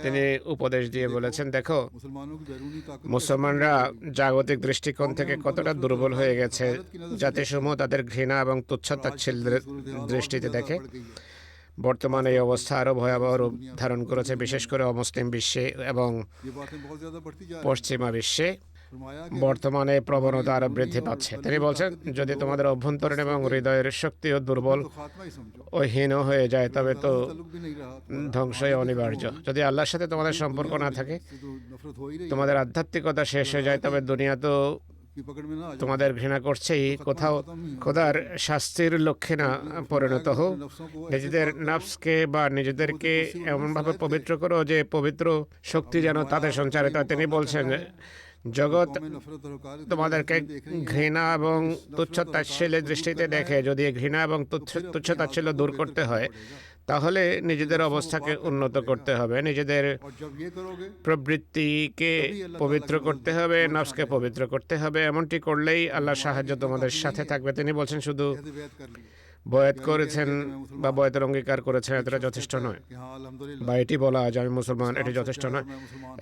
তিনি উপদেশ দিয়ে বলেছেন, দেখো মুসলমানরা জাগতিক দৃষ্টিকোণ থেকে কতটা দুর্বল হয়ে গেছে, জাতিসমূহ তাদের ঘৃণা এবং তুচ্ছ-তাচ্ছিল্যের দৃষ্টিতে দেখে। বর্তমানে এই অবস্থা আরও ভয়াবহ রূপ ধারণ করেছে, বিশেষ করে অমুসলিম বিশ্বে এবং পশ্চিমা বিশ্বে বর্তমানে প্রবণতা আরো বৃদ্ধি পাচ্ছে। তিনি বলছেন, যদি তোমাদের অভ্যন্তরীণ এবং হৃদয়ের শক্তিও দুর্বল ও হীন হয়ে যায় তবে তো ধ্বংসই অনিবার্য। যদি আল্লাহর সাথে তোমাদের সম্পর্ক না থাকে, তোমাদের আধ্যাত্মিকতা শেষ হয়ে যায়, তবে দুনিয়া তো তোমাদের ঘৃণা করছেই। কোথাও খোদার শাস্তির লক্ষ্যে না পরিণত হও। নিজেদের নফসকে বা নিজেদেরকে এমনভাবে পবিত্র করো যে পবিত্র শক্তি যেন তাতে সঞ্চারিত হয়। তিনি বলছেন, জগৎ তোমাদেরকে ঘৃণা এবং তুচ্ছ-তাচ্ছিল্যের দৃষ্টিতে দেখে। যদি ঘৃণা এবং তুচ্ছ-তাচ্ছিল্য দূর করতে হয় তাহলে নিজেদের অবস্থাকে উন্নত করতে হবে, নিজেদের প্রবৃত্তিকে পবিত্র করতে হবে, নফসকে পবিত্র করতে হবে। এমনটি করলেই আল্লাহর সাহায্য তোমাদের সাথে থাকবে। তিনি বলছেন, শুধু বয়াত করেছেন বা বয়াতের অঙ্গীকার করেছেন, এটা যথেষ্ট নয়, বা এটি বলা যে আমি মুসলমান, এটি যথেষ্ট নয়।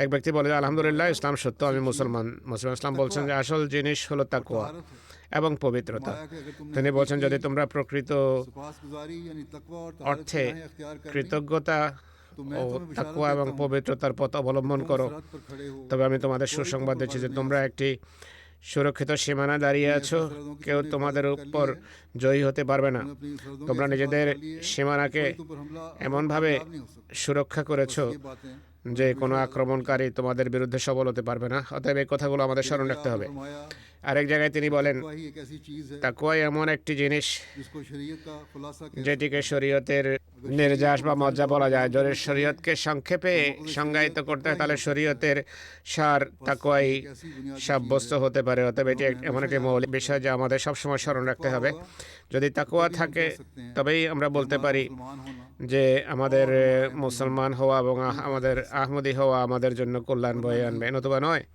এক ব্যক্তি বলে যে আলহামদুলিল্লাহ ইসলাম সত্য, আমি মুসলমান। ইসলাম বলছেন যে আসল জিনিস হলো তাকওয়া এবং পবিত্রতা। তিনি বলছেন যদি তোমরা প্রকৃত অর্থে কৃতজ্ঞতা ও তাকওয়া এবং পবিত্রতার পথ অবলম্বন করো, তবে আমি তোমাদের সুসংবাদ দিচ্ছি যে তোমরা একটি সুরক্ষিত সীমানা দাঁড়িয়ে আছো, কেউ তোমাদের উপর জয়ী হতে পারবে না। তোমরা নিজেদের সীমানাকে এমনভাবে সুরক্ষা করেছো যে কোনো আক্রমণকারী তোমাদের বিরুদ্ধে সবল হতে পারবে না। অতএব এই কথাগুলো আমাদের স্মরণ রাখতে হবে। আরেক জায়গায় তিনি বলেন তাকওয়া এমন একটি জিনিস যেটিকে শরীয়তের নির্যাস বা মজ্জা বলা যায়। যদি শরীয়তকে সংক্ষেপে সংজ্ঞায়িত করতে হয় তাহলে শরীয়তের সার তাকওয়াই সাব্যস্ত হতে পারে। অতএব এটি এমন একটি মৌলিক বিষয় যা আমাদের সবসময় স্মরণ রাখতে হবে। যদি তাকওয়া থাকে তবেই আমরা বলতে পারি যে আমাদের মুসলমান হওয়া এবং আমাদের আহমদী হওয়া আমাদের জন্য কল্যাণ বয়ে আনবে, নতুবা নয়।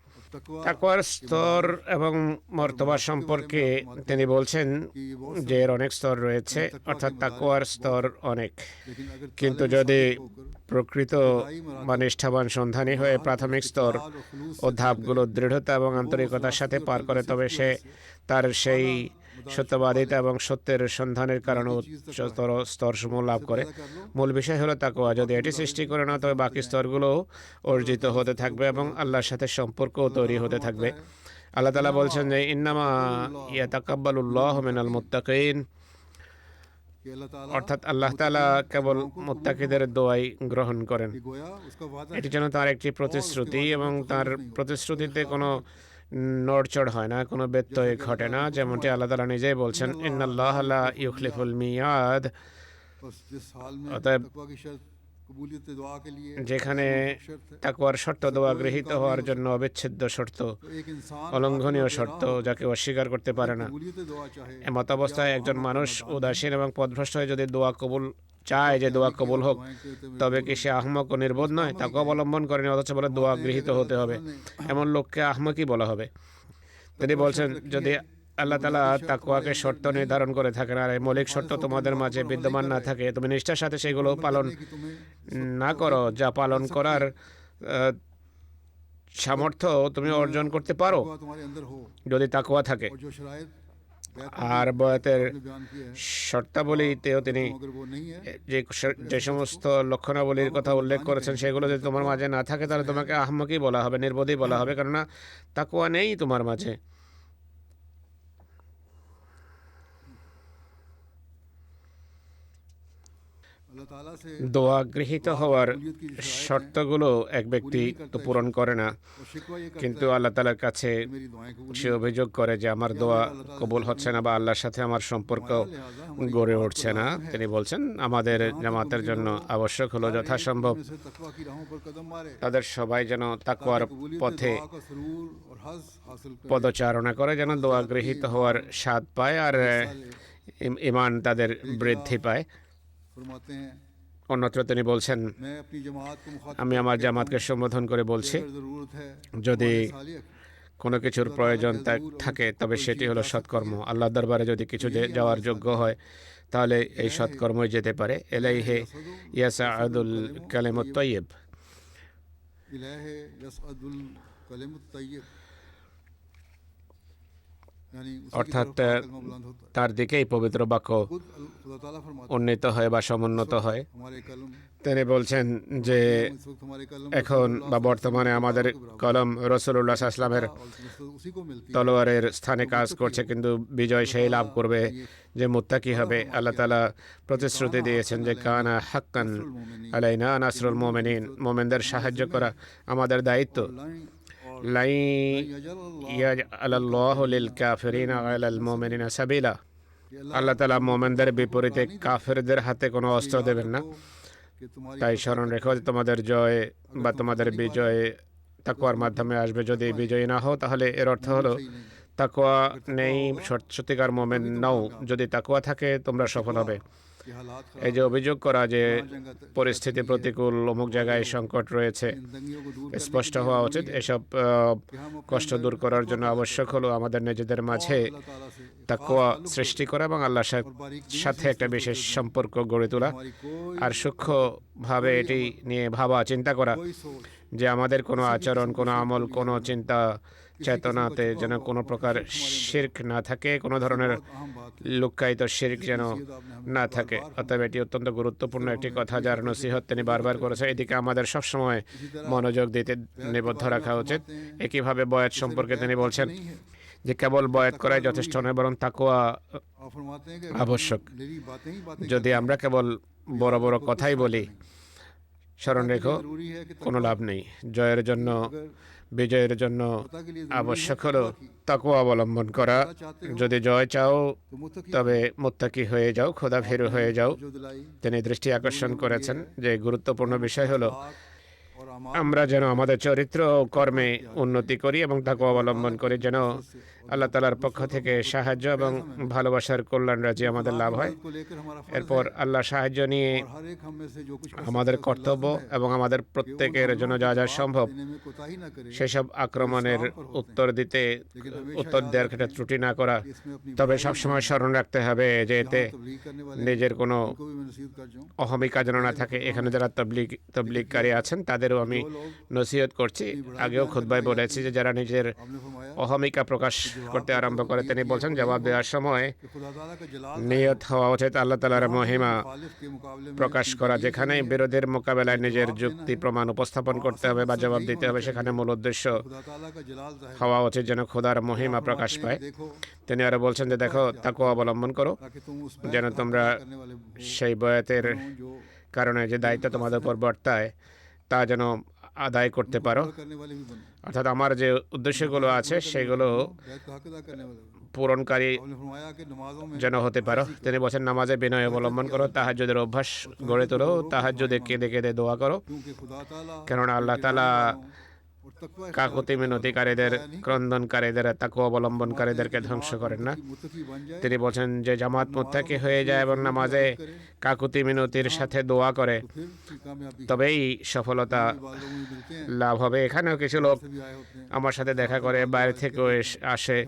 তাকওয়ার স্তর এবং মর্তবা সম্পর্কে তিনি বলছেন যে এর অনেক স্তর রয়েছে, অর্থাৎ তাকওয়ার স্তর অনেক। কিন্তু যদি প্রকৃত বা নিষ্ঠাবান সন্ধানী হয়ে প্রাথমিক স্তর ও ধাপগুলো দৃঢ়তা এবং আন্তরিকতার সাথে পার করে, তবে সে তার সেই সত্যবাদিতা এবং সত্যের সন্ধানের কারণে উচ্চতর স্তরসমূহ লাভ করে। মূল বিষয় হলো তাকওয়া। যদি এটি সৃষ্টি করে না, তবে বাকি স্তরগুলো অর্জিত হতে থাকবে এবং আল্লাহর সাথে সম্পর্কও তৈরি হতে থাকবে। আল্লাহ তাআলা বলছেন যে ইন্নামা ইয়াতাকাব্বালুল্লাহু মিনাল মুত্তাকিন, অর্থাৎ আল্লাহ তাআলা কেবল মুত্তাকিদের দোয়াই গ্রহণ করেন। এটি যেন তার একটি প্রতিশ্রুতি এবং তার প্রতিশ্রুতিতে কোনো নড়চড় হয় না, কোনো ব্যত্যয় ঘটে না, যেমনটি আল্লাহ তাআলা নিজেই বলছেন ইন্নাল্লাহা লা ইউখলিফুল মিয়াদ। অতএব যেখানে তাকওয়ার শর্ত দোয়া গৃহীত হওয়ার জন্য অবিচ্ছেদ্য শর্ত, অলঙ্ঘনীয় শর্ত, যাকে অস্বীকার করতে পারে না, এমত অবস্থায় একজন মানুষ উদাসীন এবং পথভ্রষ্ট হয়ে যদি দোয়া কবুল চায় যে দোয়া কবুল হোক, তবে কি সে আহমক ও নির্বোধ নয়? তাকওয়া অবলম্বন করেনি অথচ বলে দোয়া গৃহীত হতে হবে, এমন লোককে আহমকই বলা হবে। তিনি বলছেন যদি আল্লাহ তাআলা তাকওয়াকে শর্ত নির্ধারণ করে থাকেন আর এই মৌলিক শর্ত তোমাদের মাঝে বিদ্যমান না থাকে, তুমি নিষ্ঠার সাথে সেগুলো পালন না করো, যা পালন করার সামর্থ্য তুমি অর্জন করতে পারো যদি তাকওয়া থাকে। আর বয়াতের শর্তাবলীতেও তিনি যে সমস্ত লক্ষণাবলীর কথা উল্লেখ করেছেন সেগুলো যদি তোমার মাঝে না থাকে তাহলে তোমাকে আহমকই বলা হবে, নির্বোধই বলা হবে, কেননা তাকওয়া নেই তোমার মাঝে। দোয়া গৃহীত হওয়ার শর্তগুলো এক ব্যক্তি তো পূরণ করে না, কিন্তু আল্লাহ তাআলার কাছে সে অভিযোগ করে যে আমার দোয়া কবুল হচ্ছে না বা আল্লাহর সাথে আমার সম্পর্ক গড়ে উঠছে না। তিনি বলছেন আমাদের জামাতের জন্য আবশ্যক হলো যথাসম্ভব তাদের সবাই যেন তাকওয়ার পথে পদচারণা করে, যেন দোয়া গৃহীত হওয়ার স্বাদ পায় আর ঈমান তাদের বৃদ্ধি পায়। অন্যত্র তিনি বলছেন আমি আমার জামাতকে সম্বোধন করে বলছি যদি কোনো কিছুর প্রয়োজন থাকে তবে সেটি হলো সৎকর্ম। আল্লাহর দরবারে যদি কিছু যাওয়ার যোগ্য হয় তাহলে এই সৎকর্মই যেতে পারে। ইলাইহি ইয়াসআদুল কালিমুত তাইয়্যিব, অর্থাৎ তার দিকেই পবিত্র বাক্য উন্নীত হয় বা সমুন্নত হয়। তিনি বলছেন যে এখন বা বর্তমানে আমাদের কলম রাসূলুল্লাহ সাল্লাল্লাহু আলাইহি ওয়াসাল্লামের তলোয়ারের স্থানে কাজ করছে, কিন্তু বিজয় সেই লাভ করবে যে মুত্তাকি হবে। আল্লাহ তাআলা প্রতিশ্রুতি দিয়েছেন যে কানা হাক্কান আলাইনা নাসরুল মুমিনিন, মুমিনদের সাহায্য করা আমাদের দায়িত্ব। লাই ইয়াজআলাল্লাহু লিল কাফিরিনা আলাল মুমিনিনা সাবিলা, আল্লাহ তাআলা মুমিনদের বিপরীতে কাফেরদের হাতে কোনো অস্ত্র দেবেন না। তাই স্মরণ রেখো তোমাদের জয় বা তোমাদের বিজয় তাকওয়ার মাধ্যমে আসবে। যদি বিজয়ী না হও তাহলে এর অর্থ হলো তাকওয়া নেই, সত্যিকার মুমিন নও। যদি তাকওয়া থাকে তোমরা সফল হবে। এই যে অভিযোগ করা যে পরিস্থিতি প্রতিকূল, অমুক জায়গায় সংকট রয়েছে, স্পষ্ট হওয়া উচিত। এসব কষ্ট দূর করার জন্য আবশ্যক হলো আমাদের নিজেদের মাঝে তাকওয়া সৃষ্টি করা এবং আল্লাহর সাথে একটা বিশেষ সম্পর্ক গড়ে তোলা, আর সূক্ষ্মভাবে এটি নিয়ে ভাবা চিন্তা করা যে আমাদের কোনো আচরণ, কোনো আমল, কোনো চিন্তা চেতনাতে যেন কোনো প্রকার শিরক না থাকে, কোনো ধরনের লুক্কায়িত শিরক যেন না থাকে। অতএব এটি অত্যন্ত গুরুত্বপূর্ণ একটি কথা, যার নসিহত তিনি বারবার করেছে। এদিকে আমাদের সবসময় মনোযোগ দিতে নিবদ্ধ রাখা উচিত। একইভাবে বয়াত সম্পর্কে তিনি বলছেন যে কেবল বয়াত করাই যথেষ্ট নয়, বরং তাকওয়া আবশ্যক। যদি আমরা কেবল বড় বড় কথাই বলি, স্মরণ রেখো কোনো লাভ নেই। জয়ের জন্য, বিজয়ের জন্য আবশ্যক হলো তাকওয়া অবলম্বন করা। যদি জয় চাও তবে মুত্তাকি হয়ে যাও, খোদাভীরু হয়ে যাও। তিনি দৃষ্টি আকর্ষণ করেছেন যে গুরুত্বপূর্ণ বিষয় হলো আমরা যেন আমাদের চরিত্র ও কর্মে উন্নতি করি এবং তাকওয়া অবলম্বন করি, যেন আল্লাহ তাআলার পক্ষ থেকে সাহায্য এবং ভালোবাসার কল্যাণ রাজি আমাদের লাভ হয়। এরপর আল্লাহ সাহায্য নিয়ে আমাদের কর্তব্য এবং আমাদের প্রত্যেকের জন্য যা যা সম্ভব সেসব আক্রমণের উত্তর দেওয়ার ক্ষেত্রে ত্রুটি না করা। তবে সবসময় স্মরণ রাখতে হবে যে এতে নিজের কোনো অহমিকা যেন না থাকে। এখানে যারা তবলিগকারী আছেন তাদেরও আমি নসিহত করছি, আগেও খুতবায় বলেছি যে যারা নিজের অহমিকা প্রকাশ করতে আরম্ভ করে, তিনি বলছেন জবাব দেওয়ার সময় নিয়ত হওয়া উচিত আল্লাহ তাআলার মহিমা প্রকাশ করা। যেখানে বিরোধীর মোকাবেলায় নিজের যুক্তি প্রমাণ উপস্থাপন করতে হবে বা জবাব দিতে হবে, সেখানে মূল উদ্দেশ্য হওয়া উচিত যেন খোদার মহিমা প্রকাশ পায়। তিনি আরো বলছেন যে দেখো, তাকওয়া অবলম্বন করো যেন তোমরা সেই বয়াতের কারণে যে দায়িত্ব তোমাদের উপর বর্তায় তা যেন আদায় করতে পারো। অর্থাৎ আমার যে উদ্দেশ্যগুলো আছে সেগুলো পূরণকারী যেন হতে পারো। তিনি বলছেন নামাজে বিনয় অবলম্বন করো, তাহাজ্জুদের অভ্যাস গড়ে তোলো, তাহাজ্জুদে কেঁদে কেঁদে দোয়া করো, কেননা আল্লাহ তাআলা কাকুতি মিনতিকারীদের, ক্রন্দনকারীদের, তাকওয়া অবলম্বনকারীদেরকে ধ্বংস করেন না। তিনি বলছেন যে জামাত মুত্তাকি হয়ে যায় এবং নামাজে কাকুতি মিনতির সাথে দোয়া করে, তবেই সফলতা লাভ হবে। এখানেও কিছু লোক আমার সাথে দেখা করে, বাইরে থেকেও আসে,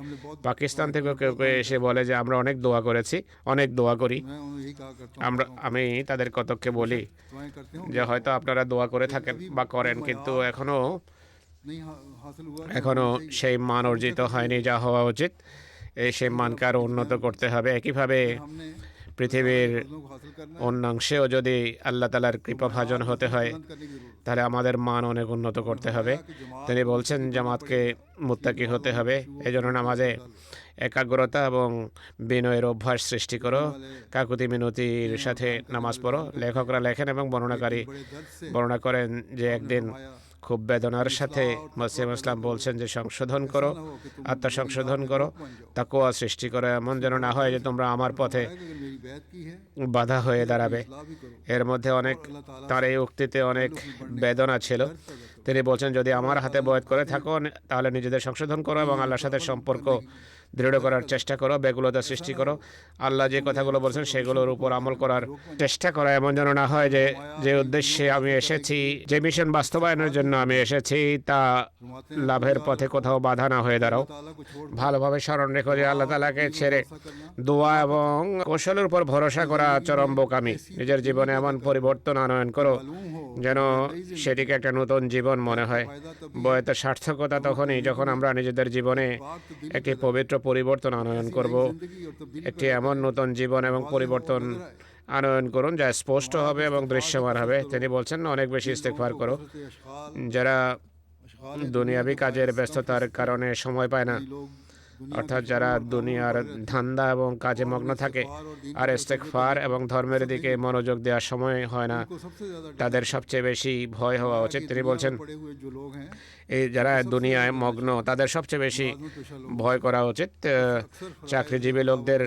পাকিস্তান থেকেও কেউ কেউ এসে বলে যে আমরা অনেক দোয়া করেছি, অনেক দোয়া করি। আমি তাদের কতককে বলি যে হয়তো আপনারা দোয়া করে থাকেন বা করেন, কিন্তু এখনো সেই মান অর্জিত হয়নি যা হওয়া উচিত। সেই মানকে আরও উন্নত করতে হবে। একইভাবে পৃথিবীর অন্যাংশেও যদি আল্লাহ তাআলার কৃপাভাজন হতে হয় তাহলে আমাদের মান অনেক উন্নত করতে হবে। তিনি বলছেন জামাতকে মুত্তাকি হতে হবে, এজন্য নামাজে একাগ্রতা এবং বিনয়ের অভ্যাস সৃষ্টি করো, কাকুতি মিনতির সাথে নামাজ পড়ো। লেখকরা লেখেন এবং বর্ণনা করেন যে একদিন খুব বেদনার সাথে মসিহ ইসলাম বলছেন যে সংশোধন করো, আত্মসংশোধন করো, তাকওয়া সৃষ্টি করো, এমন যেন না হয় যে তোমরা আমার পথে বাধা হয়ে দাঁড়াবে। এর মধ্যে তার এই উক্তিতে অনেক বেদনা ছিল। তিনি বলছেন যদি আমার হাতে বয়াত করে থাকো তাহলে নিজেদের সংশোধন করো এবং আল্লাহর সাথে সম্পর্ক দৃঢ় করার চেষ্টা করো, ব্যাকুলতা সৃষ্টি করো। আল্লাহ যে কথাগুলো বলছেন সেগুলোর উপর আমল করার চেষ্টা করা, এমন যেন না হয় যে উদ্দেশ্যে আমি এসেছি, যে মিশন বাস্তবায়নের জন্য আমি এসেছি, তা লাভের পথে কোথাও বাধা না হয়ে দাঁড়াও। ভালোভাবে স্মরণ রেখো যে আল্লাহ তাআলাকে ছেড়ে দোয়া এবং কৌশলের উপর ভরসা করা চরম বোকামি। নিজের জীবনে এমন পরিবর্তন আনয়ন করো যেন সেটিকে একটা নতুন জীবন মনে হয়। বয়াতের সার্থকতা তখনই যখন আমরা নিজেদের জীবনে একটি পবিত্র পরিবর্তন আনয়ন করব। একটি এমন নতুন জীবন এবং পরিবর্তন আনয়ন করুন যা স্পষ্ট হবে এবং দৃশ্যমান হবে। তিনি বলছেন অনেক বেশি ইস্তেগফার করো। যারা দুনিয়াবি কাজের ব্যস্ততার কারণে সময় পায় না, অর্থাৎ যারা দুনিয়ার ধান্দা এবং কাজে মগ্ন থাকে আর ইস্তেগফার এবং ধর্মের দিকে মনোযোগ দেওয়ার সময় হয় না, তাদের সবচেয়ে বেশি ভয় হওয়া উচিত। তিনি বলছেন এই যারা দুনিয়ায় মগ্ন তাদের সবচেয়ে বেশি ভয় করা উচিত। চাকরিজীবী লোকদের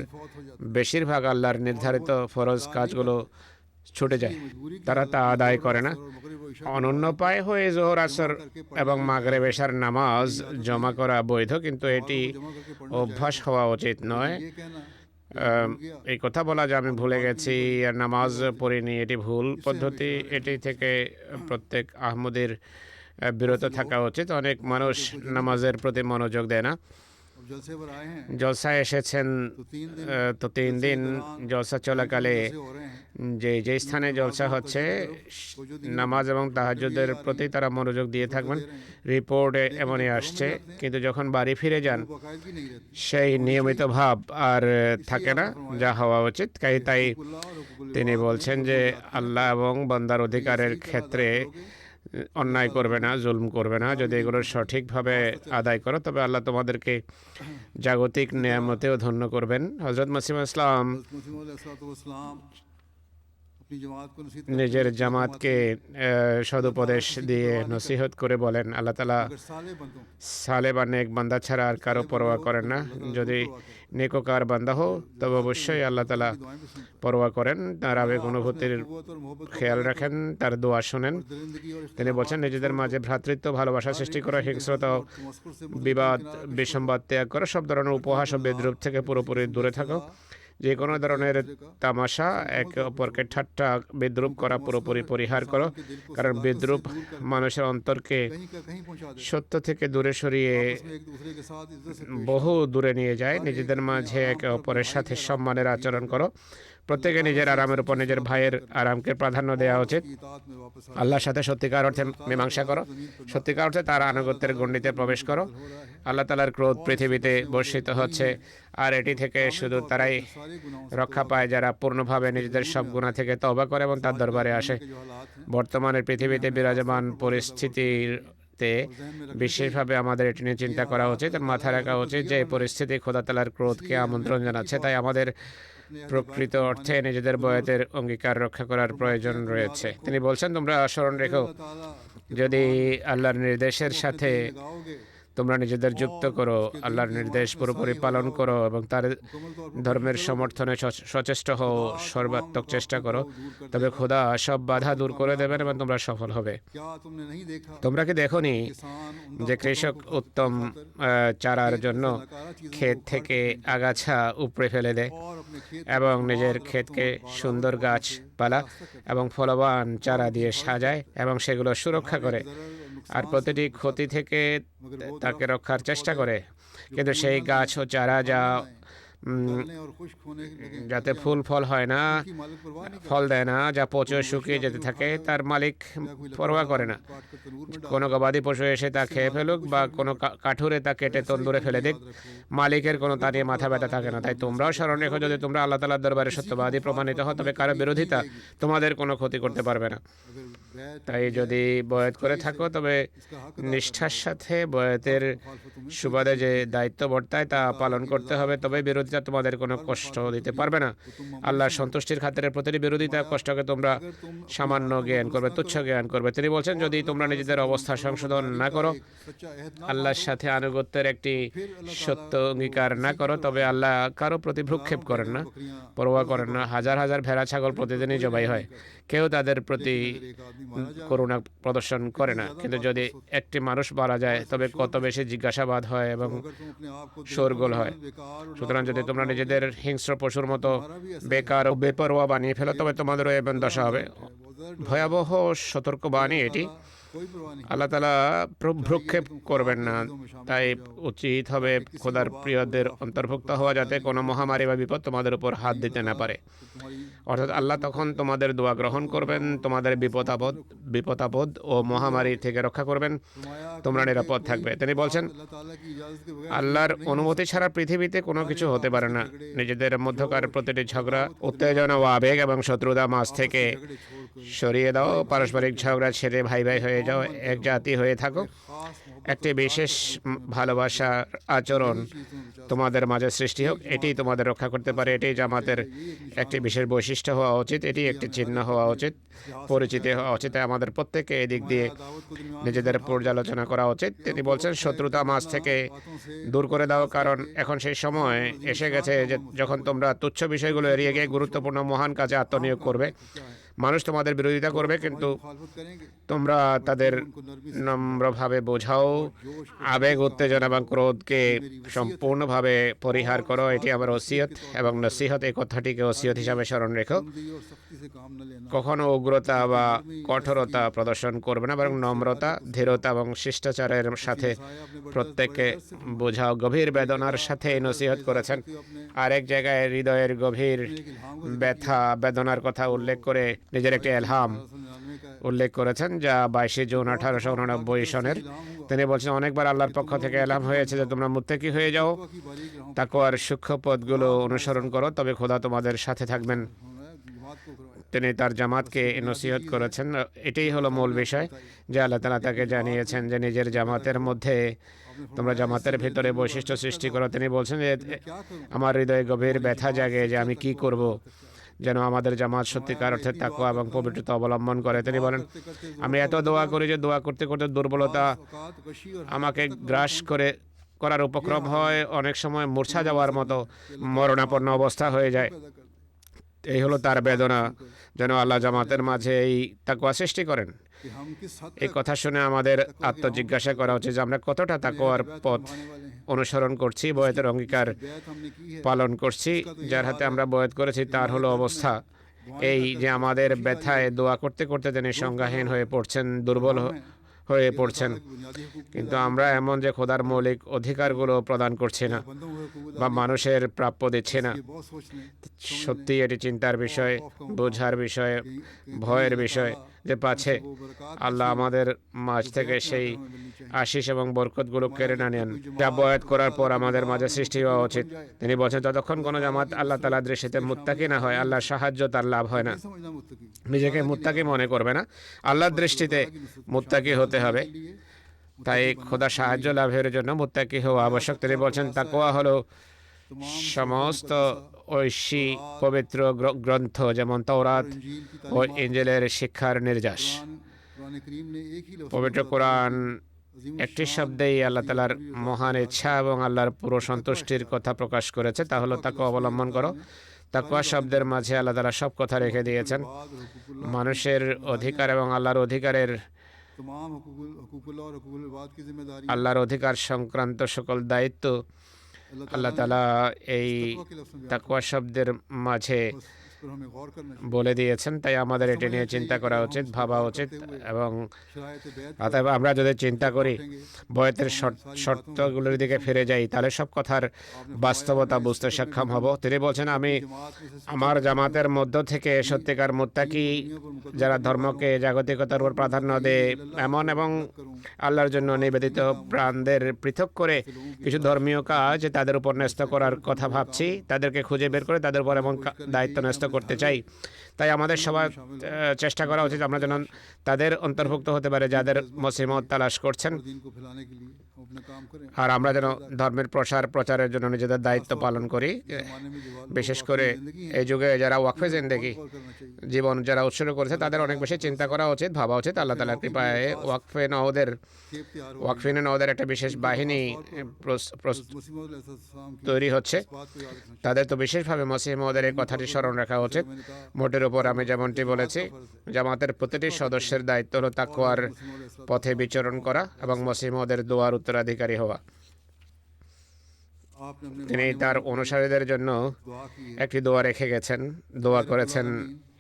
বেশিরভাগ আল্লাহর নির্ধারিত ফরজ কাজগুলো ছুটে যায়, তারা তা আদায় করে না। অনন্য পায় হয়ে জোহর, আসর এবং মাগরিব এশার নামাজ জমা করা বৈধ, কিন্তু এটি অভ্যাস হওয়া উচিত নয়। এই কথা বলা যে আমি ভুলে গেছি আর নামাজ পড়িনি, এটি ভুল পদ্ধতি। এটি থেকে প্রত্যেক আহমদের বিরত থাকা উচিত। অনেক মানুষ নামাজের প্রতি মনোযোগ দেয় না। अब जलसे पर आए हैं জলসায় এসেছেন, तो 3 दिन তো 3 দিন জলসা চলাকালে ऐसे हो रहे हैं যে স্থানে জলসা হচ্ছে নামাজ এবং তাহাজ্জুদের প্রতি তারা মনোযোগ দিয়ে থাকবেন। রিপোর্টে এমনই আসছে, কিন্তু যখন বাড়ি ফিরে যান वो बाकायदगी नहीं रहती। সেই নিয়মিত ভাব আর থাকে না যা হওয়া উচিত। তাই हुकुकुल्लाह और हुकुकुल তিনি বলছেন যে আল্লাহ এবং বান্দার অধিকারের ক্ষেত্রে অন্যায় করবে না, জুলম করবে না। যদি এগুলো সঠিকভাবে আদায় করো তবে আল্লাহ তোমাদেরকে জাগতিক নিয়ামতেও ধন্য করবেন। হযরত মসিহ ইসলাম मुस्लिम अलैहिस्सलाम अपनी जमात को नसीहत নিজের জামাতকে সদুপদেশ দিয়ে নসিহত করে বলেন, আল্লাহ তাআলা अगर साले बंदों সালে বা নেক বান্দা ছাড়া আর কারো পরোয়া করেন না। যদি নেককার বান্দা হো তবে অবশ্যই আল্লাহ তাআলা दुआएं भी सुनते পরোয়া করেন, তার আবেগ অনুভূতির हैं। और मोहब्बत খেয়াল রাখেন, তার দোয়া শোনেন। दरिंदगी और তিনি বলছেন নিজেদের মাঝে ভ্রাতৃত্ব, ভালোবাসা সৃষ্টি করো, হিংস্রতা, तमस्कुर से বিবাদ, বিসম্বাদ ত্যাগ করো, সব ধরনের উপহাস ও বিদ্রুপ থেকে পুরোপুরি দূরে থাকো। যে কোনো ধরনের তামাশা, একে অপরকে ঠাট্টা বিদ্রুপ করা পুরোপুরি পরিহার করো, কারণ বিদ্রুপ মানুষের অন্তরকে कहीं का कहीं पहुंचा दे। সত্য থেকে দূরে সরিয়ে उसमें एक दूसरे के साथ इज्जत से বহু দূরে নিয়ে যায়। নিজেদের মাঝে একে অপরের সাথে সম্মানের আচরণ করো। প্রত্যেকে নিজের আরামের উপর নিজের ভাইয়ের আরামকে প্রাধান্য দেওয়া উচিত। की इताअत में वापस आ আল্লাহর সাথে সত্যিকার অর্থে মীমাংসা করো, সত্যিকার অর্থে তার আনুগত্যের গণ্ডিতে প্রবেশ করো। আল্লাহ তাআলার ক্রোধ পৃথিবীতে বর্ষিত হচ্ছে, আর এটি থেকে শুধু তারাই सारे गुनाहों রক্ষা পায় যারা পূর্ণভাবে নিজেদের সব গুনাহ থেকে তওবা করে এবং তার দরবারে আসে। के जो हालात हैं বর্তমানের পৃথিবীতে বিরাজমান পরিস্থিতিতে বিশেষভাবে আমাদের এটি নিয়ে চিন্তা করা উচিত আর মাথায় রাখা উচিত যে এই পরিস্থিতি খোদা তাআলার ক্রোধকে আমন্ত্রণ জানাচ্ছে। তাই আমাদের প্রকৃত অর্থে নিজেদের বয়াতের অঙ্গীকার রক্ষা করার প্রয়োজন রয়েছে। তিনি বলছেন, তোমরা স্মরণ রেখো, ताला যদি আল্লাহর নির্দেশের সাথে लगाओगे তোমরা নিজেদের যুক্ত করো, আল্লাহর নির্দেশ পুরোপুরি পালন করো এবং তার ধর্মের সমর্থনে সচেষ্ট হও, সর্বাত্মক চেষ্টা করো, তবে খোদা সব বাধা দূর করে দেবেন এবং তোমরা সফল হবে। क्या तुमने नहीं देखा তোমরা কি দেখোনি किसान उम्दा যে কৃষক উত্তম চারার জন্য ক্ষেত থেকে আগাছা উপড়ে ফেলে দেয় और अपने खेत এবং নিজের ক্ষেতকে সুন্দর গাছপালা এবং ফলবান চারা দিয়ে সাজায় এবং সেগুলো সুরক্ষা করে আর প্রতিটি ক্ষতি থেকে তাকে রক্ষার চেষ্টা করে। কিন্তু সেই গাছ ও চারা गलने और खुश्क होने लगे যাতে ফুল ফল হয় না, की मालिक परवाह नहीं ফল দেয় না, যা পচে শুকিয়ে যেতে থাকে, তার মালিক পরোয়া করে না। काट कर तनूर में কোনো গবাদি পশু এসে তা খেয়ে ফেলুক বা কোনো কাঠুরে তা কেটে তন্দুরে ফেলে দিক, মালিকের কোনো তা নিয়ে মাথা ব্যথা থাকে না। তাই তোমরাও স্মরণ রেখো, যদি তোমরা আল্লাহ তাআলার দরবারে সত্যবাদী প্রমাণিত হও তবে কারো বিরোধিতা তোমাদের কোনো ক্ষতি করতে পারবে না। अगर बैत তাই যদি বয়াত করে থাকো তবে इसका हक নিষ্ঠার সাথে বয়াতের সুবাদে যে দায়িত্ব বর্তায় তা পালন করতে হবে, তবে বিরোধিতা তোমাদের কোনো কষ্ট দিতে পারবে না। আল্লাহর সন্তুষ্টির খাতিরে প্রতিটি বিরোধিতা কষ্টকে তোমরা সামান্য জ্ঞান করবে, তুচ্ছ জ্ঞান করবে। তিনি বলছেন, যদি তোমরা নিজেদের অবস্থা সংশোধন না করো, सच्चा अहद ना আল্লাহর সাথে আনুগত্যের একটি সত্য অঙ্গীকার না করো, তবে আল্লাহ কারো প্রতি ভ্রুক্ষেপ করেন না, পরোয়া করেন না। হাজার হাজার ভেড়া ছাগল প্রতিদিনই জবাই হয়, কেউ তাদের প্রতি एक आदमी मारा করুণা প্রদর্শন করে না। কিন্তু যদি একটি মানুষ মারা যায় তবে কত বেশি জিজ্ঞাসাবাদ হয় এবং अगर तुम अपने आप को শোরগোল হয়। बेकार और সুতরাং যদি তোমরা নিজেদের হিংস্র পশুর মতো বেকার ও বেপরোয়া বানিয়ে ফেলো তবে তোমাদেরও এমন দশা হবে। ভয়াবহ সতর্কবাণী এটি। कोई परवाह नहीं আল্লাহ তাআলা ভ্রুক্ষেপ করবেন না। তাই উচিত হবে খোদার প্রিয়দের অন্তর্ভুক্ত হওয়া, যাতে কোনো মহামারী বা বিপদ তোমাদের উপর হাত দিতে না পারে। तुम्हारी অর্থাৎ আল্লাহ তখন তোমাদের দোয়া গ্রহণ করবেন, তোমাদের বিপদ ও মহামারী থেকে রক্ষা করবেন, তোমরা নিরাপদ থাকবে। তিনি বলছেন, अल्लाह ताला की इजाजत के बगैर আল্লাহর অনুমতি ছাড়া পৃথিবীতে কোনো কিছু হতে পারে না। নিজেদের মধ্যকার প্রতিটি ঝগড়া, উত্তেজনা ও আবেগ এবং শত্রুতা মাঝ থেকে झगड़े छोड़कर সরিয়ে দাও। পারস্পরিক ঝগড়া ছেড়ে ভাই ভাই হয়ে যাও, এক জাতি হয়ে থাকো। खास मोहब्बत একটি বিশেষ ভালোবাসার আচরণ তোমাদের মাঝে সৃষ্টি হোক, এটি তোমাদের রক্ষা করতে পারে। এটি জামাতের একটি বিশেষ বৈশিষ্ট্য হওয়া উচিত, এটি একটি চিহ্ন হওয়া উচিত, পরিচিতি হওয়া উচিত। তাই আমাদের প্রত্যেককে এদিক দিয়ে दावत को दुनिया নিজেদের পর্যালোচনা করা উচিত। তিনি বলছেন, শত্রুতা মাঝ থেকে দূর করে দাও, কারণ এখন সেই সময় এসে গেছে যে যখন তোমরা তুচ্ছ বিষয়গুলো এড়িয়ে গিয়ে গুরুত্বপূর্ণ মহান কাজে আত্মনিয়োগ করবে। মানুষ তোমাদের বিরোধিতা করবে, কিন্তু তোমরা তাদের নম্রভাবে বোঝাও, আবেগ উত্তেজনা এবং ক্রোধকে সম্পূর্ণভাবে পরিহার করো। এটি আমার ওসিয়ত এবং নসিহত। এই কথাটিকে ওসিয়ত হিসাবে স্মরণ রেখো। কখনো উগ্রতা বা কঠোরতা প্রদর্শন করবে না, বরং নম্রতা, ধীরতা এবং শিষ্টাচারের সাথে প্রত্যেককে বোঝাও। গভীর বেদনার সাথে নসিহত করেছেন। আরেক জায়গায় হৃদয়ের গভীর ব্যথা বেদনার কথা উল্লেখ করে নিজের একটি এলহাম উল্লেখ করেছেন, যা 22 জুন 1889 সনের। তিনি বলছেন, অনেকবার আল্লাহর পক্ষ থেকে এলহাম হয়েছে যে তোমরা মুত্তাকি হয়ে যাও, তাকওয়ার সূক্ষ্ম পথগুলো অনুসরণ করো, তবে খোদা তোমাদের সাথে থাকবেন। তিনি তার জামাতকে নসিহত করেছেন। এটাই হলো মূল বিষয় যে আল্লাহ তাআলা তাকে জানিয়েছেন যে নিজের জামাতের মধ্যে তোমরা জামাতের ভিতরে বৈশিষ্ট্য সৃষ্টি করো। তিনি বলছেন যে আমার হৃদয়ে গভীর ব্যথা জাগে যে আমি কি করব যেন আমাদের জামাত সত্যিকার অর্থে তাকওয়া এবং পবিত্রতা অবলম্বন করে। তিনি বলেন, আমি এত দোয়া করি যে দোয়া করতে করতে দুর্বলতা আমাকে গ্রাস করার উপক্রম হয়, অনেক সময় মূর্ছা যাওয়ার মতো মরণাপন্ন অবস্থা হয়ে যায়। এই হলো তার বেদনা, যেন আল্লাহ জামাতের মাঝে এই তাকওয়া সৃষ্টি করেন। এই কথা শুনে আমাদের আত্মজিজ্ঞাসা করা উচিত যে আমরা কতটা তাকওয়ার পথ অনুসরণ করছি, বয়াতের অঙ্গীকার পালন করছি। যার হাতে আমরা বয়াত করেছি তার হলো অবস্থা এই যে আমাদের ব্যথায় দোয়া করতে করতে তিনি সংজ্ঞাহীন হয়ে পড়ছেন, দুর্বল হয়ে পড়ছেন। কিন্তু আমরা এমন যে খোদার মৌলিক অধিকারগুলো প্রদান করছি না বা মানুষের প্রাপ্য দিচ্ছি না। সত্যি এটি চিন্তার বিষয়, বোঝার বিষয়, ভয়ের বিষয় যে পাছে আল্লাহ আমাদের মাঝ থেকে সেই আশিস এবং বরকতগুলো কেড়ে না নেন যা বয়াত করার পর আমাদের মাঝে সৃষ্টি হওয়া উচিত। তিনি বলছেন, যতক্ষণ কোনো জামাত আল্লাহ তাআলার দৃষ্টিতে মুত্তাকি না হয়, আল্লাহর সাহায্য তার লাভ হয় না। নিজেকে মুত্তাকি মনে করবে না, আল্লাহর দৃষ্টিতে মুত্তাকি হতে হবে। তাই খোদা সাহায্য লাভের জন্য মুত্তাকি হওয়া আবশ্যক। তিনি বলছেন, তাকওয়া হলো সমস্ত ঐশী পবিত্র গ্রন্থ যেমন তাওরাত ও ইনজিলের শিক্ষার নির্যাস। পবিত্র কোরআন একটি শব্দেই আল্লাহ তাআলার মহান ইচ্ছা এবং আল্লাহর পুরো সন্তুষ্টির কথা প্রকাশ করেছে, তা হলো তাকওয়া অবলম্বন করো। তাকওয়া শব্দের মাঝে আল্লাহ তাআলা সব কথা রেখে দিয়েছেন। মানুষের অধিকার এবং আল্লাহর অধিকার সংক্রান্ত সকল দায়িত্ব আল্লাহ তাআলা এই তাকওয়া শব্দের মাঝে বলে দিয়েছেন। তাই আমাদের এটি নিয়ে চিন্তা করা উচিত, ভাবা উচিত। এবং অতএব আমরা যদি চিন্তা করি, বয়াতের শর্তগুলোর দিকে ফিরে যাই, তাহলে সব কথার বাস্তবতা বুঝতে সক্ষম হব। তিনি বলছেন, আমি আমার জামাতের মধ্য থেকে সত্যিকার মুত্তাকি যারা ধর্মকে জাগতিকতার উপর প্রাধান্য দেয় এমন এবং আল্লাহর জন্য নিবেদিত প্রাণদের পৃথক করে কিছু ধর্মীয় কাজ তাদের উপর ন্যস্ত করার কথা ভাবছি। তাদেরকে খুঁজে বের করে তাদের উপর এমন দায়িত্ব ন্যস্ত করতে চাই। তাই আমাদের সবার চেষ্টা করা উচিত আমরা যেন তাদের অন্তর্ভুক্ত হতে পারে যাদের মসিমত তালাশ করছেন, আর আমরা যেন ধর্মের প্রচারের জন্য নিজেদের দায়িত্ব পালন করি। বিশেষ করে এই যুগে যারা ওয়াকফে জিন্দেগি জীবন যারা উৎসর্গ করেছে তাদের অনেক বেশি চিন্তা করা উচিত, ভাবা উচিত। আল্লাহ তাআলার কৃপায় ওয়াকফিনে নওদের একটা বিশেষ বাহিনী তৈরি হচ্ছে। তাদের তো বিশেষভাবে মসিহ মওদের এই কথাটি স্মরণ রাখা উচিত। মোটের উপর আমি যেমনটি বলেছি, জামাতের প্রতিটি সদস্যের দায়িত্ব হলো তাকওয়ার পথে বিচরণ করা এবং মসিহ মওদের দোয়ার উত্তরাধিকারী হওয়া। তিনি তার অনুসারীদের জন্য একটি দোয়া রেখে গেছেন, দোয়া করেছেন,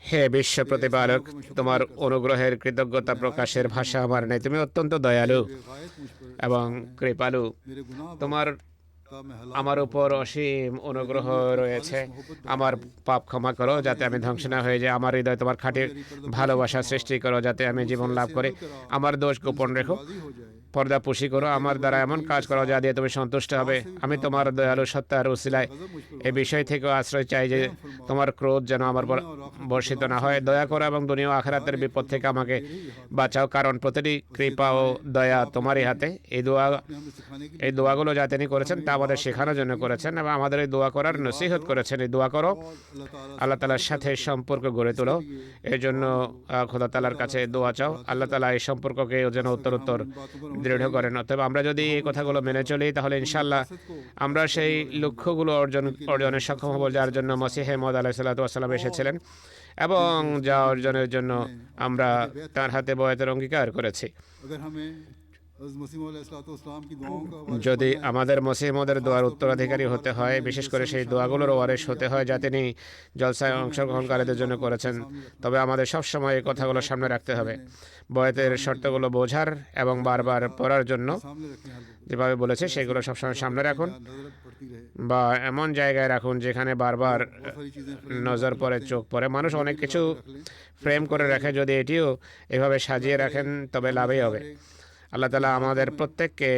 হে বিশ্ব প্রতিপালক, তোমার অনুগ্রহের কৃতজ্ঞতা প্রকাশের ভাষা আমার নেই। তুমি অত্যন্ত দয়ালু এবং কৃপালু। আমার উপর অসীম অনুগ্রহ রয়েছে। আমার পাপ ক্ষমা করো যাতে আমি ধ্বংস না হয়ে যাই। আমার হৃদয়ে তোমার খাঁটি ভালোবাসা সৃষ্টি করো যাতে আমি জীবন লাভ করি। আমার দোষ গোপন রেখো, পর্দা পুষি করো। আমার দ্বারা এমন কাজ করো যা দিয়ে তুমি সন্তুষ্ট হবে। আমি তোমার দয়ালু সত্তার উসিলায় এই বিষয় থেকে আশ্রয় চাই যে তোমার ক্রোধ যেন আমার বর্ষিত না হয়। দয়া করো এবং দুনিয়া ও আখিরাতের বিপদ থেকে আমাকে বাঁচাও, কারণ প্রতিটি কৃপা ও দয়া তোমারই হাতে। এই দোয়াগুলো যা তিনি করেছেন তা আমাদের শেখানোর জন্য করেছেন এবং আমাদের এই দোয়া করার নসিহত করেছেন। এই দোয়া করো, আল্লাহ তাআলার সাথে সম্পর্ক গড়ে তোলো। এই জন্য খোদা তাআলার কাছে দোয়া চাও, আল্লাহ তাআলা এই সম্পর্ককে যেন উত্তরোত্তর দৃঢ় করেন। অতএব আমরা যদি এই কথাগুলো মেনে চলি তাহলে ইনশাআল্লাহ আমরা সেই লক্ষ্যগুলো অর্জনে সক্ষম হব যার জন্য মসিহ মওউদ আলাইহিস সালাতু ওয়াস সালাম এসেছিলেন। এবং যা অর্জনের জন্য আমরা তার হাতে বয়াতের অঙ্গীকার করেছি। अगर हमें हज़रत मसीह मौऊद अलैहिस्सलाम की दुआओं का वारिस যদি बनना है, আমাদের মসিহ মওউদের দোয়ার উত্তরাধিকারী হতে হয়, বিশেষ করে সেই দোয়াগুলোর ওয়ারিশ হতে হয় যা তিনি জলসায় অংশগ্রহণকারীদের জন্য করেছেন, তবে আমাদের সবসময় এই কথাগুলো সামনে রাখতে হবে। বয়াতের শর্তগুলো বোঝার এবং বারবার পড়ার জন্য सामने रखें हर वक्त, যেভাবে বলেছে সেগুলো সবসময় সামনে রাখুন नजर पड़ती रहे। বা এমন জায়গায় রাখুন যেখানে বারবার बहुत सारी चीज़ें फ्रेम নজর পড়ে, চোখ পড়ে। মানুষ অনেক কিছু ফ্রেম করে রাখে, যদি এটিও এভাবে সাজিয়ে রাখেন তবে লাভই হবে। আল্লাহ তাআলা আমাদের প্রত্যেককে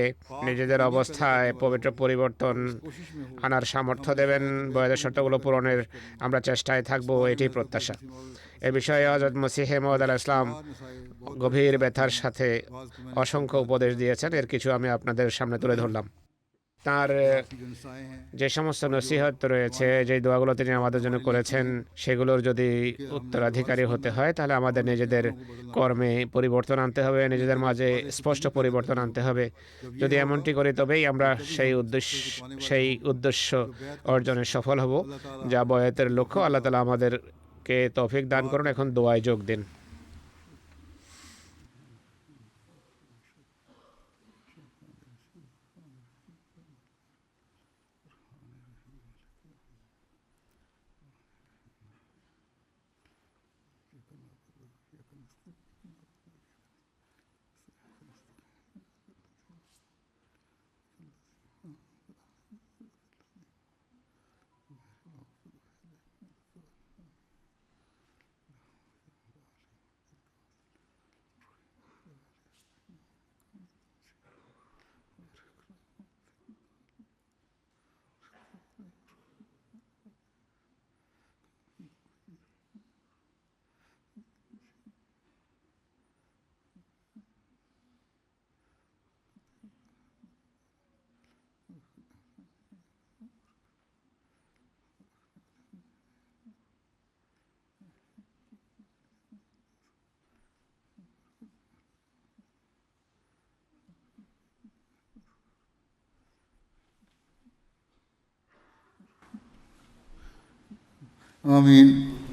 নিজেদের অবস্থায় পবিত্র পরিবর্তন कोशिश में हो, আনার সামর্থ্য দেবেন। বয়াতের শর্তগুলো পূরণের আমরা চেষ্টায় থাকবো, এটি প্রত্যাশা। এ বিষয়ে হযরত মসিহ মউউদ আলাইহিস সালাম গভীর ব্যথার সাথে অসংখ্য উপদেশ দিয়েছেন। এর কিছু আমি আপনাদের সামনে তুলে ধরলাম। তার की जो नसाए हैं, যে সমস্ত নসিহত রয়েছে, যে দোয়াগুলো তিনি আমাদের জন্য করেছেন, সেগুলোর যদি উত্তরাধিকারী হতে হয় তাহলে আমাদের নিজেদের কর্মে পরিবর্তন আনতে হবে, নিজেদের মাঝে স্পষ্ট পরিবর্তন আনতে হবে। যদি এমনটি করি তবেই আমরা সেই উদ্দেশ্য অর্জনে সফল হব যা বয়াতের লক্ষ্য। আল্লাহ তাআলা আমাদেরকে তৌফিক দান করুন। এখন দোয়ায় যোগ দিন। आमीन।